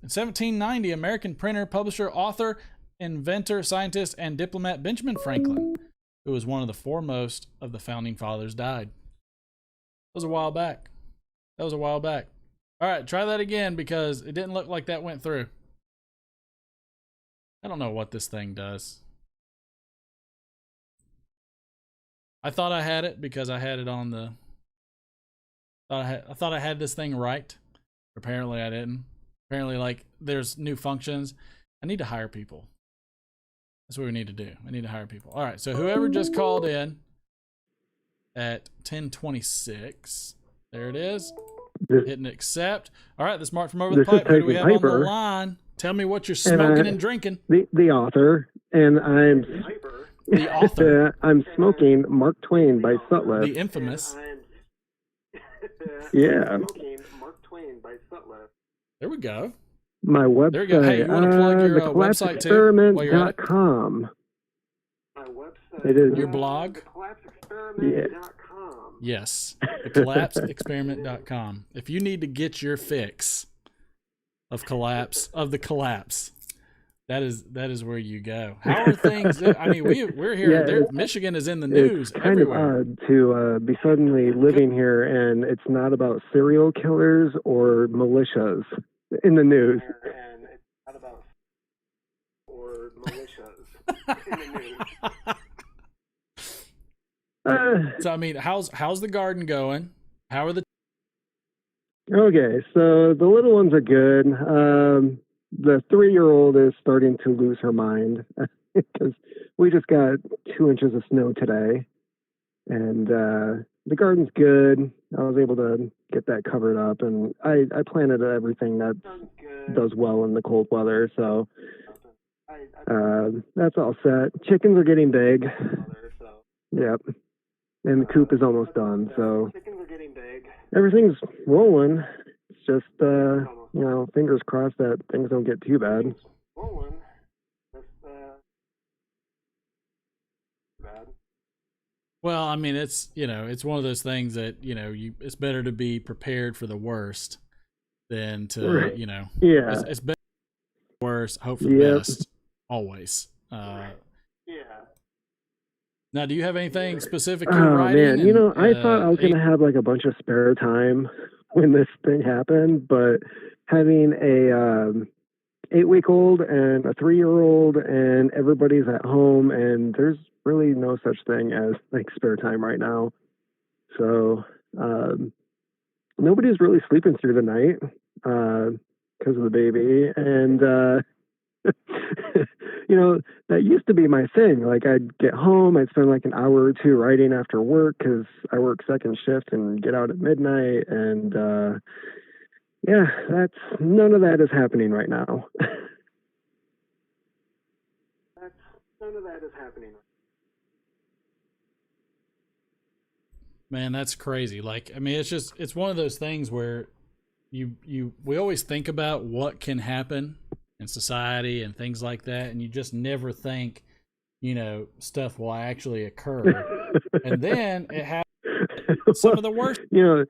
in 1790, American printer, publisher, author, inventor, scientist, and diplomat Benjamin Franklin, who was one of the foremost of the founding fathers, died. That was a while back. All right, try that again because it didn't look like that went through. I don't know what this thing does. I thought I had it because I had it on the... I thought I had this thing right. Apparently I didn't. Apparently, like, there's new functions. I need to hire people. That's what we need to do. I need to hire people. All right, so whoever just called in at 10:26, there it is. Hitting accept. All right, this is Mark from Over the Pipe. Who do we have on the line? Tell me what you're smoking and drinking. The author, and I'm the author. I'm smoking Mark Twain by Sutliff. The infamous. Yeah. There we go. My website. There you go. Hey, you want to plug your website too? While you're at it? TheCollapseExperiment.com. It is your blog. Yeah. Yes, thecollapseexperiment.com. If you need to get your fix of the collapse, that is where you go. How are things? I mean, we're here. Yeah, Michigan is in the news. It's kind everywhere. of odd to be suddenly living here, and it's not about serial killers or militias in the news. So I mean, how's the garden going? How are the... Okay, so the little ones are good. The 3-year-old is starting to lose her mind because we just got 2 inches of snow today, and the garden's good. I was able to get that covered up, and I planted everything that does well in the cold weather, so that's all set. Chickens are getting big. Yep. And the coop is almost done, so everything's rolling. It's just, fingers crossed that things don't get too bad. Well, I mean, it's one of those things that, it's better to be prepared for the worst than to, Right. Yeah. It's better for the worst, hope for the best, always. Now, do you have anything specific you're writing? Man, I thought I was going to have like a bunch of spare time when this thing happened, but having a 8-week-old and a 3-year-old and everybody's at home, and there's really no such thing as like spare time right now. So nobody's really sleeping through the night because of the baby, and that used to be my thing. Like, I'd get home, I'd spend like an hour or two writing after work because I work second shift and get out at midnight. And none of that is happening right now. Man, that's crazy. Like, I mean, it's one of those things where we always think about what can happen in society and things like that, and you just never think, stuff will actually occur. And then it happens. Some of the worst. There's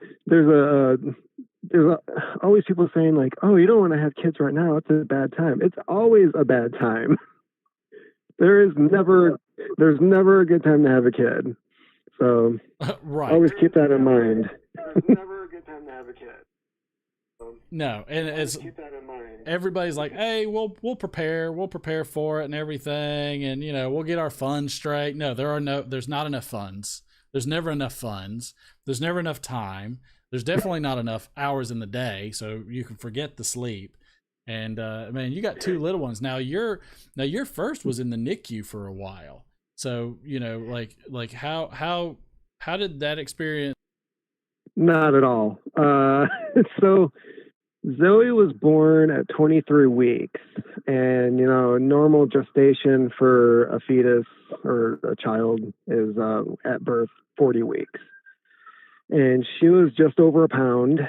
always people saying like, "Oh, you don't want to have kids right now. It's a bad time." It's always a bad time. There's never a good time to have a kid. So right. Always keep that in mind. There's never a good time to have a kid. No, and it's everybody's like, hey, we'll prepare for it and everything, and we'll get our funds straight. No, there's not enough funds. There's never enough funds. There's never enough time. There's definitely not enough hours in the day, so you can forget the sleep. And man, you got 2 little ones. Now your first was in the NICU for a while. So, like how did that experience? Not at all. So Zoe was born at 23 weeks, and normal gestation for a fetus or a child is at birth 40 weeks, and she was just over a pound.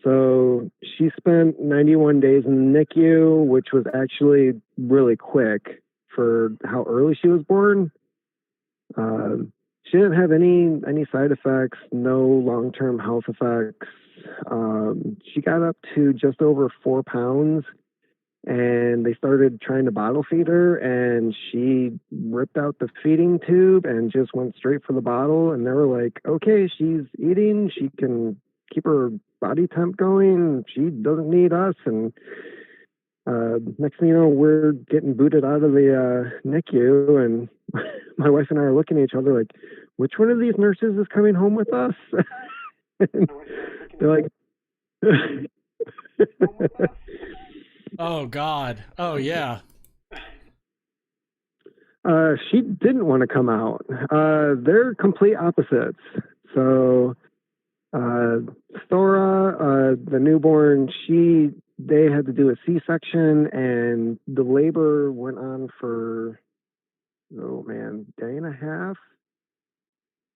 So she spent 91 days in the NICU, which was actually really quick for how early she was born. She didn't have any side effects, no long-term health effects. She got up to just over 4 pounds, and they started trying to bottle feed her, and she ripped out the feeding tube and just went straight for the bottle. And they were like, okay, she's eating, she can keep her body temp going, she doesn't need us. And next thing you know, we're getting booted out of the NICU, and my wife and I are looking at each other like, which one of these nurses is coming home with us? And they're like, Oh God. Oh yeah. she didn't want to come out. They're complete opposites. So Thora, the newborn, they had to do a C-section, and the labor went on for, oh man, day and a half.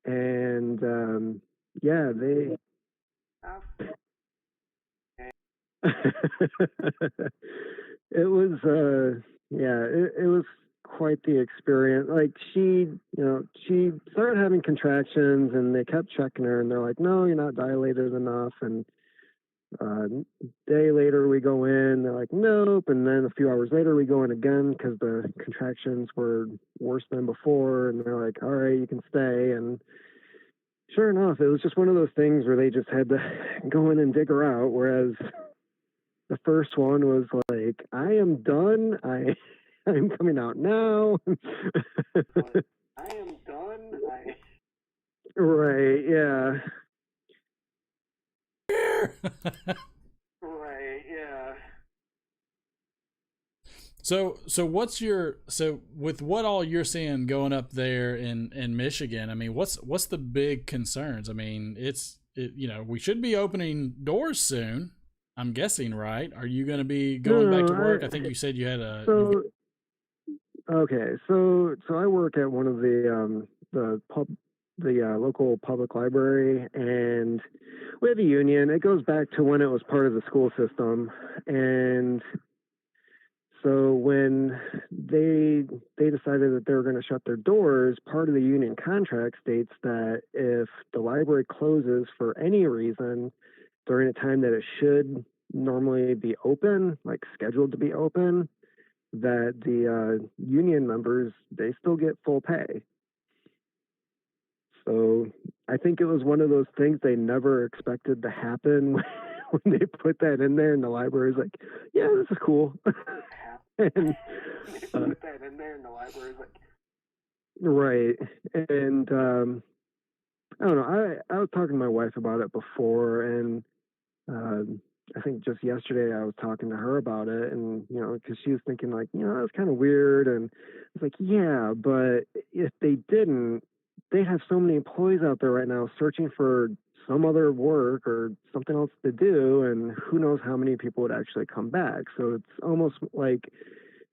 And yeah, they it was it was quite the experience. Like she started having contractions, and they kept checking her, and they're like, no, you're not dilated enough. And day later we go in, they're like, nope. And then a few hours later we go in again because the contractions were worse than before, and they're like, all right, you can stay. And sure enough, it was just one of those things where they just had to go in and dig her out, whereas the first one was like, I am done. I'm coming out now. I am done. Right, yeah. Right, yeah. So with what all you're seeing going up there in Michigan, I mean, what's the big concerns? I mean, we should be opening doors soon. I'm guessing, right? Are you going to be going back to work? I think you said you had a. Okay, so I work at one of the local public library, and we have a union. It goes back to when it was part of the school system, and so when they decided that they were going to shut their doors, part of the union contract states that if the library closes for any reason during a time that it should normally be open, like scheduled to be open, that the union members, they still get full pay. So I think it was one of those things they never expected to happen when they put that in there, and the library's like, yeah, this is cool. And put that in there, and the library's like, right. And I don't know. I was talking to my wife about it before, and I think just yesterday I was talking to her about it, and because she was thinking like, that's kind of weird, and it's like, yeah, but if they didn't, they have so many employees out there right now searching for some other work or something else to do, and who knows how many people would actually come back. So it's almost like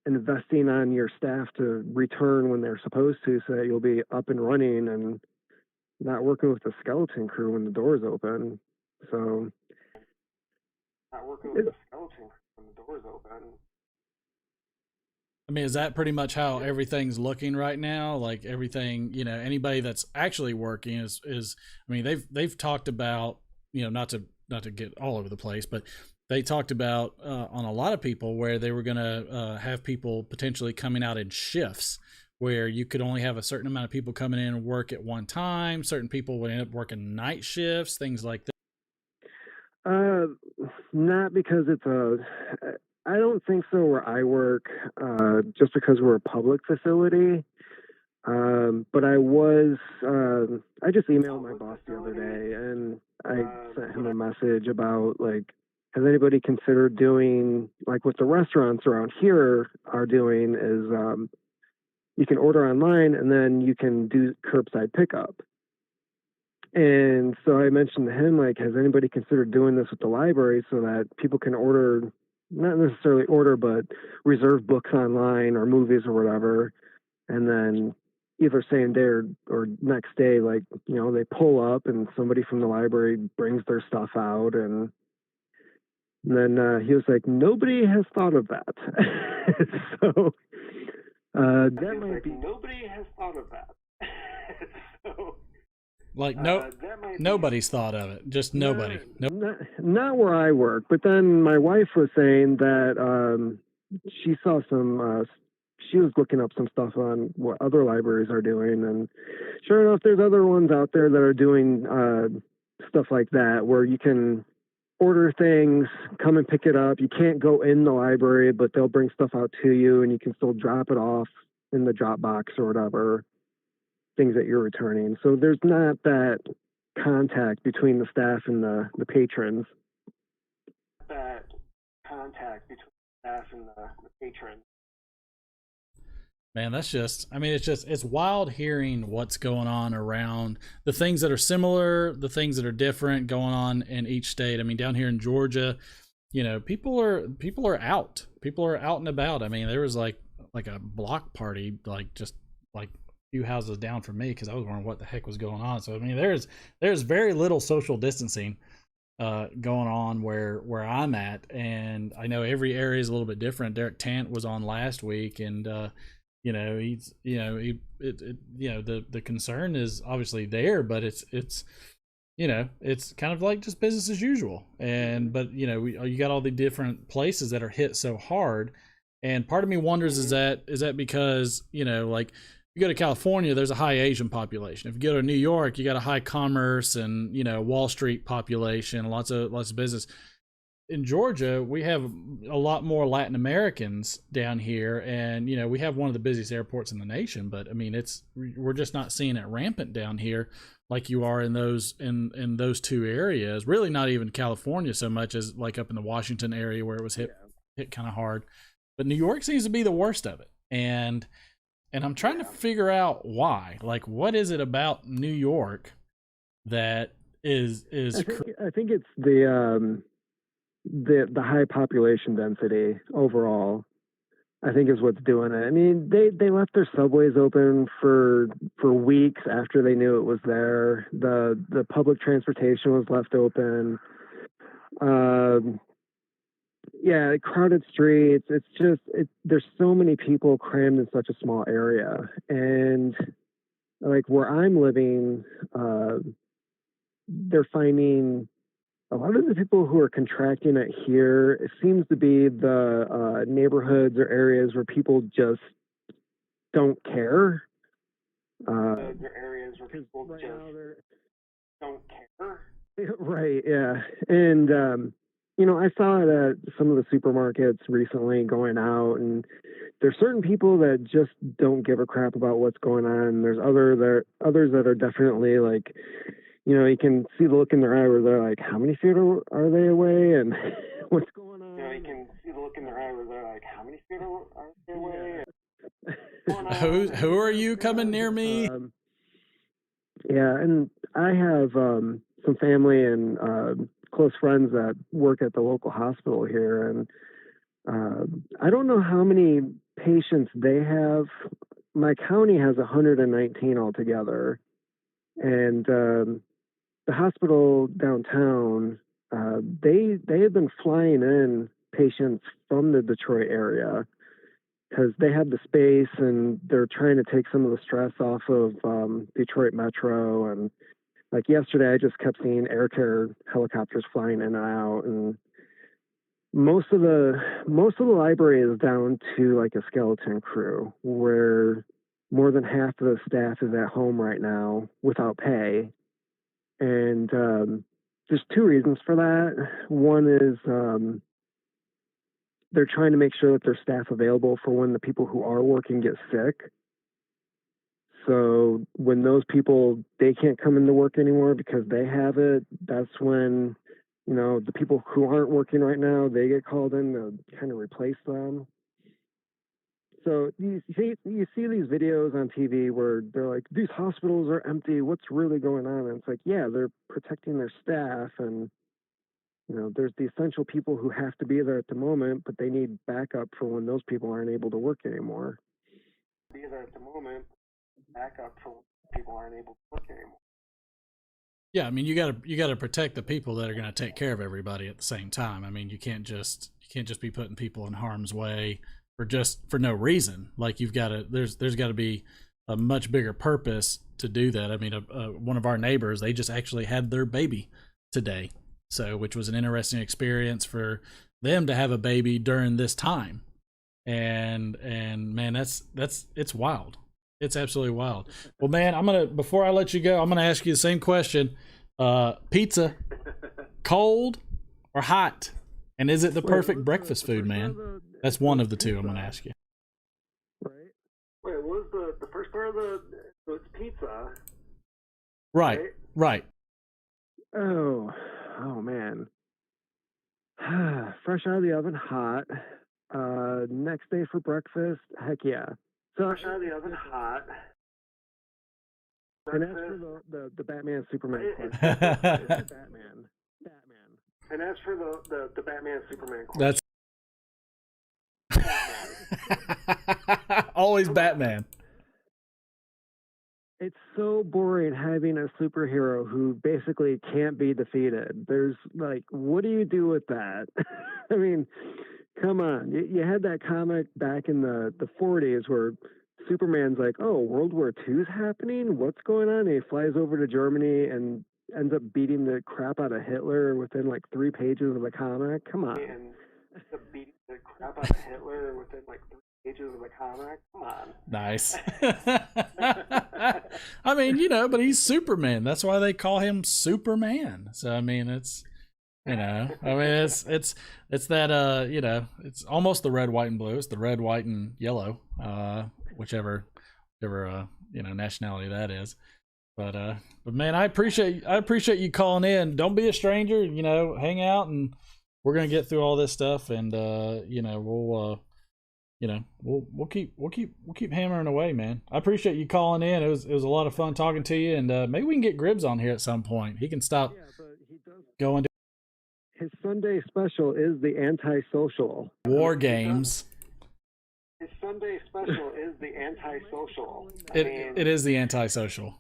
investing on your staff to return when they're supposed to, so that you'll be up and running and not working with the skeleton crew when the doors open. So not working with the skeleton crew when the doors open. I mean, is that pretty much how everything's looking right now? Like everything, anybody that's actually working is I mean, they've talked about, not to get all over the place, but they talked about on a lot of people where they were going to have people potentially coming out in shifts where you could only have a certain amount of people coming in and work at one time. Certain people would end up working night shifts, things like that. Not because I don't think so where I work, just because we're a public facility. But I just emailed my boss the other day, and I sent him a message about, like, has anybody considered doing, like what the restaurants around here are doing is, you can order online and then you can do curbside pickup. And so I mentioned to him, like, has anybody considered doing this with the library so that people can order, not necessarily order, but reserve books online or movies or whatever, and then either same day or next day, like, they pull up and somebody from the library brings their stuff out, and And then he was like, nobody has thought of that. So that might be. Nobody has thought of that. So Like nobody's thought of it. Just nobody. Not where I work. But then my wife was saying that she saw some. She was looking up some stuff on what other libraries are doing, and sure enough, there's other ones out there that are doing stuff like that, where you can order things, come and pick it up. You can't go in the library, but they'll bring stuff out to you, and you can still drop it off in the drop box or whatever, things that you're returning. So there's not that contact between the staff and the patrons. That contact between the staff and the patrons. Man, that's just, I mean, it's wild hearing what's going on around the things that are similar, the things that are different going on in each state. I mean, down here in Georgia, you know, people are out. People are out and about. I mean, there was like a block party, like just like a few houses down from me, because I was wondering what the heck was going on. So, I mean, there's very little social distancing going on where I'm at. And I know every area is a little bit different. Derek Tant was on last week, and you know, the concern is obviously there, but it's you know, it's kind of like just business as usual. And but you know, you got all the different places that are hit so hard, and part of me wonders, is that because, you know, like if you go to California, there's a high Asian population. If you go to New York, you got a high commerce and, you know, Wall Street population, lots of business. In Georgia, we have a lot more Latin Americans down here, and you know, we have one of the busiest airports in the nation. But I mean, we're just not seeing it rampant down here like you are in those two areas. Really, not even California so much as like up in the Washington area where it was hit kind of hard. But New York seems to be the worst of it, and I'm trying to figure out why. Like, what is it about New York that is? I think it's the high population density overall, I think, is what's doing it. I mean, they left their subways open for weeks after they knew it was there. The public transportation was left open. Yeah, crowded streets. It's just there's so many people crammed in such a small area, and like where I'm living, they're finding a lot of the people who are contracting it here, it seems to be the neighborhoods or areas where people just don't care. Areas where people right just don't care. Right, yeah. And, you know, I saw it at some of the supermarkets recently going out, and there's certain people that just don't give a crap about what's going on. There's others that are definitely like, you know, you can see the look in their eye where they're like, how many feet are they away, and what's going on? You know, you can see the look in their eye where they're like, how many feet are they away? Who are you coming near me? Yeah, and I have some family and close friends that work at the local hospital here, and I don't know how many patients they have. My county has 119 altogether, and the hospital downtown, they have been flying in patients from the Detroit area because they have the space, and they're trying to take some of the stress off of Detroit Metro. And like yesterday, I just kept seeing air care helicopters flying in and out, and most of the library is down to like a skeleton crew, where more than half of the staff is at home right now without pay. And there's two reasons for that. One is they're trying to make sure that there's staff available for when the people who are working get sick. So when those people, they can't come into work anymore because they have it, that's when, you know, the people who aren't working right now, they get called in to kind of replace them. So you see these videos on TV where they're like, these hospitals are empty, what's really going on? And it's like, yeah, they're protecting their staff, and you know, there's the essential people who have to be there at the moment, but they need backup for when those people aren't able to work anymore. Be there at the moment, backup for when people aren't able to work anymore. Yeah, I mean, you gotta protect the people that are gonna take care of everybody at the same time. I mean, you can't just be putting people in harm's way for no reason. Like you've got to there's got to be a much bigger purpose to do that. I mean, one of our neighbors, they just actually had their baby today, so which was an interesting experience for them to have a baby during this time. And man, it's wild. It's absolutely wild. Well, man, before I let you go, I'm gonna ask you the same question. Pizza, cold or hot? And is it the perfect breakfast food, man? That's one of the two I'm gonna ask you. Right. Wait, what was the first part of it's pizza? Right. Right. Oh man. Fresh out of the oven, hot. Next day for breakfast, heck yeah. So Fresh out of the oven, hot. and as for the Batman Superman question, it's Batman. And as for the Batman Superman question, That's always Batman. It's so boring having a superhero who basically can't be defeated. There's like, what do you do with that? I mean, come on. You had that comic back in the 40s where Superman's like, oh, World War II's happening? What's going on? And he flies over to Germany and ends up beating the crap out of Hitler within like 3 pages of the comic. Come on. and ends up beating the crap out of Hitler within like 3 pages of the comic. Come on. Nice. I mean, but he's Superman. That's why they call him Superman. So I mean, it's it's that it's almost the red, white, and blue. It's the red, white, and yellow, whichever nationality that is. But man, I appreciate you calling in. Don't be a stranger. Hang out, and we're gonna get through all this stuff, and we'll keep hammering away, man. I appreciate you calling in. It was a lot of fun talking to you, and maybe we can get Gribbs on here at some point. He can stop going to His Sunday special is the antisocial. war games. His Sunday special is the antisocial. It is the antisocial.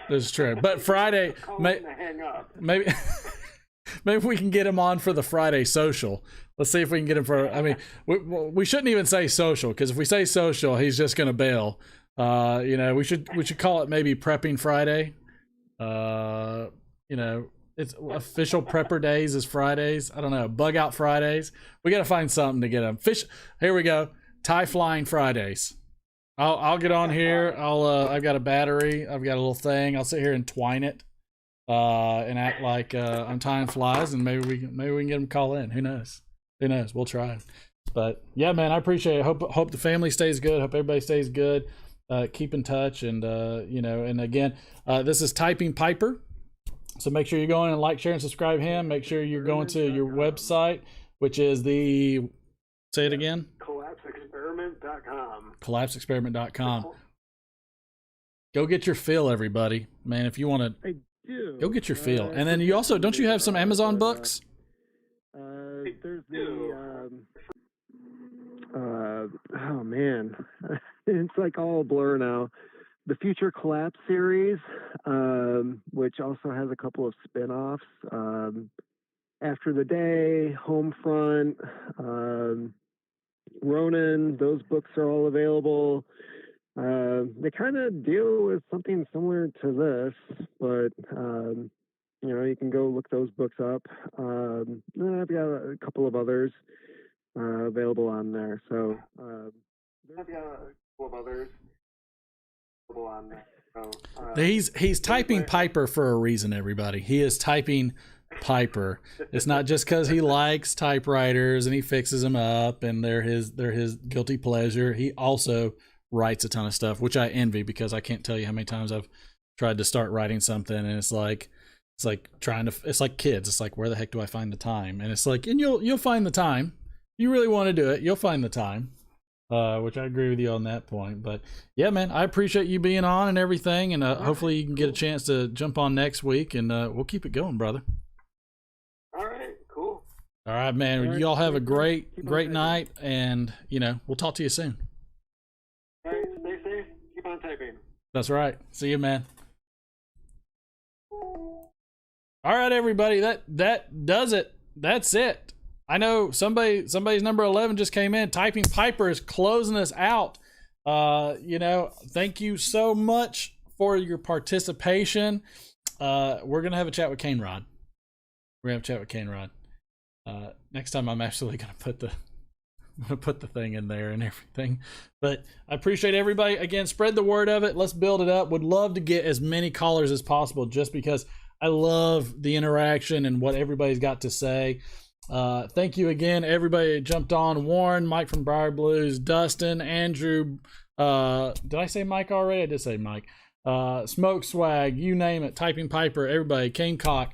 This is true. But Friday, hang up. maybe we can get him on for the Friday social. Let's see if we can get him for. I mean, we shouldn't even say social, because if we say social, he's just going to bail. We should call it maybe Prepping Friday. It's official prepper days is Fridays. I don't know, Bug Out Fridays. We got to find something to get them. Here we go. Tie Flying Fridays. I'll get on here. I've got a battery. I've got a little thing. I'll sit here and twine it, and act like I'm tying flies, and maybe we can get them to call in. Who knows? We'll try. But yeah, man, I appreciate it. Hope the family stays good. Hope everybody stays good. Keep in touch, and and again, this is Typing Piper. So make sure you're going and like, share, and subscribe him. Make sure you're going to your website, which is say it again. Collapseexperiment.com. Collapseexperiment.com. Go get your fill, everybody. Man, if you want to, go get your fill. And then you also, don't you have some Amazon books? There's the, oh man, it's like all a blur now. The Future Collapse series, which also has a couple of spin-offs. After the Day, Homefront, Ronin, those books are all available. They kind of deal with something similar to this, but you can go look those books up. I've got a couple of others available on there. So I've got a couple of others available on there. So, he's typing Piper for a reason, everybody. He is typing Piper. It's not just because he likes typewriters and he fixes them up and they're his guilty pleasure. He also writes a ton of stuff, which I envy, because I can't tell you how many times I've tried to start writing something and it's like it's like kids. It's like, where the heck do I find the time? And it's like, and you'll find the time. You really want to do it, you'll find the time. Which I agree with you on that point. But yeah, man, I appreciate you being on and everything, and hopefully you can get a chance to jump on next week, and we'll keep it going, brother. All right, cool. All right, man. You all have a great night, and we'll talk to you soon. All right, stay safe. Keep on typing. That's right. See you, man. All right, everybody, that does it. That's it. I know somebody's number 11 just came in. Typing Piper is closing us out. You know, thank you so much for your participation. We're gonna have a chat with Cane Rod. We're gonna have a chat with Cane Rod. Next time, I'm actually gonna put the thing in there and everything. But I appreciate everybody. Again, spread the word of it. Let's build it up. Would love to get as many callers as possible, just because I love the interaction and what everybody's got to say. Thank you again, everybody that jumped on. Warren, Mike from Briar Blues, Dustin, Andrew. Did I say Mike already? I did say Mike. Smoke Swag, you name it. Typing Piper, everybody. Cane Cock.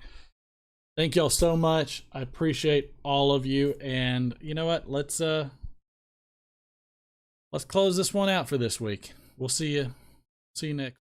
Thank y'all so much. I appreciate all of you. And you know what? Let's close this one out for this week. We'll see you next.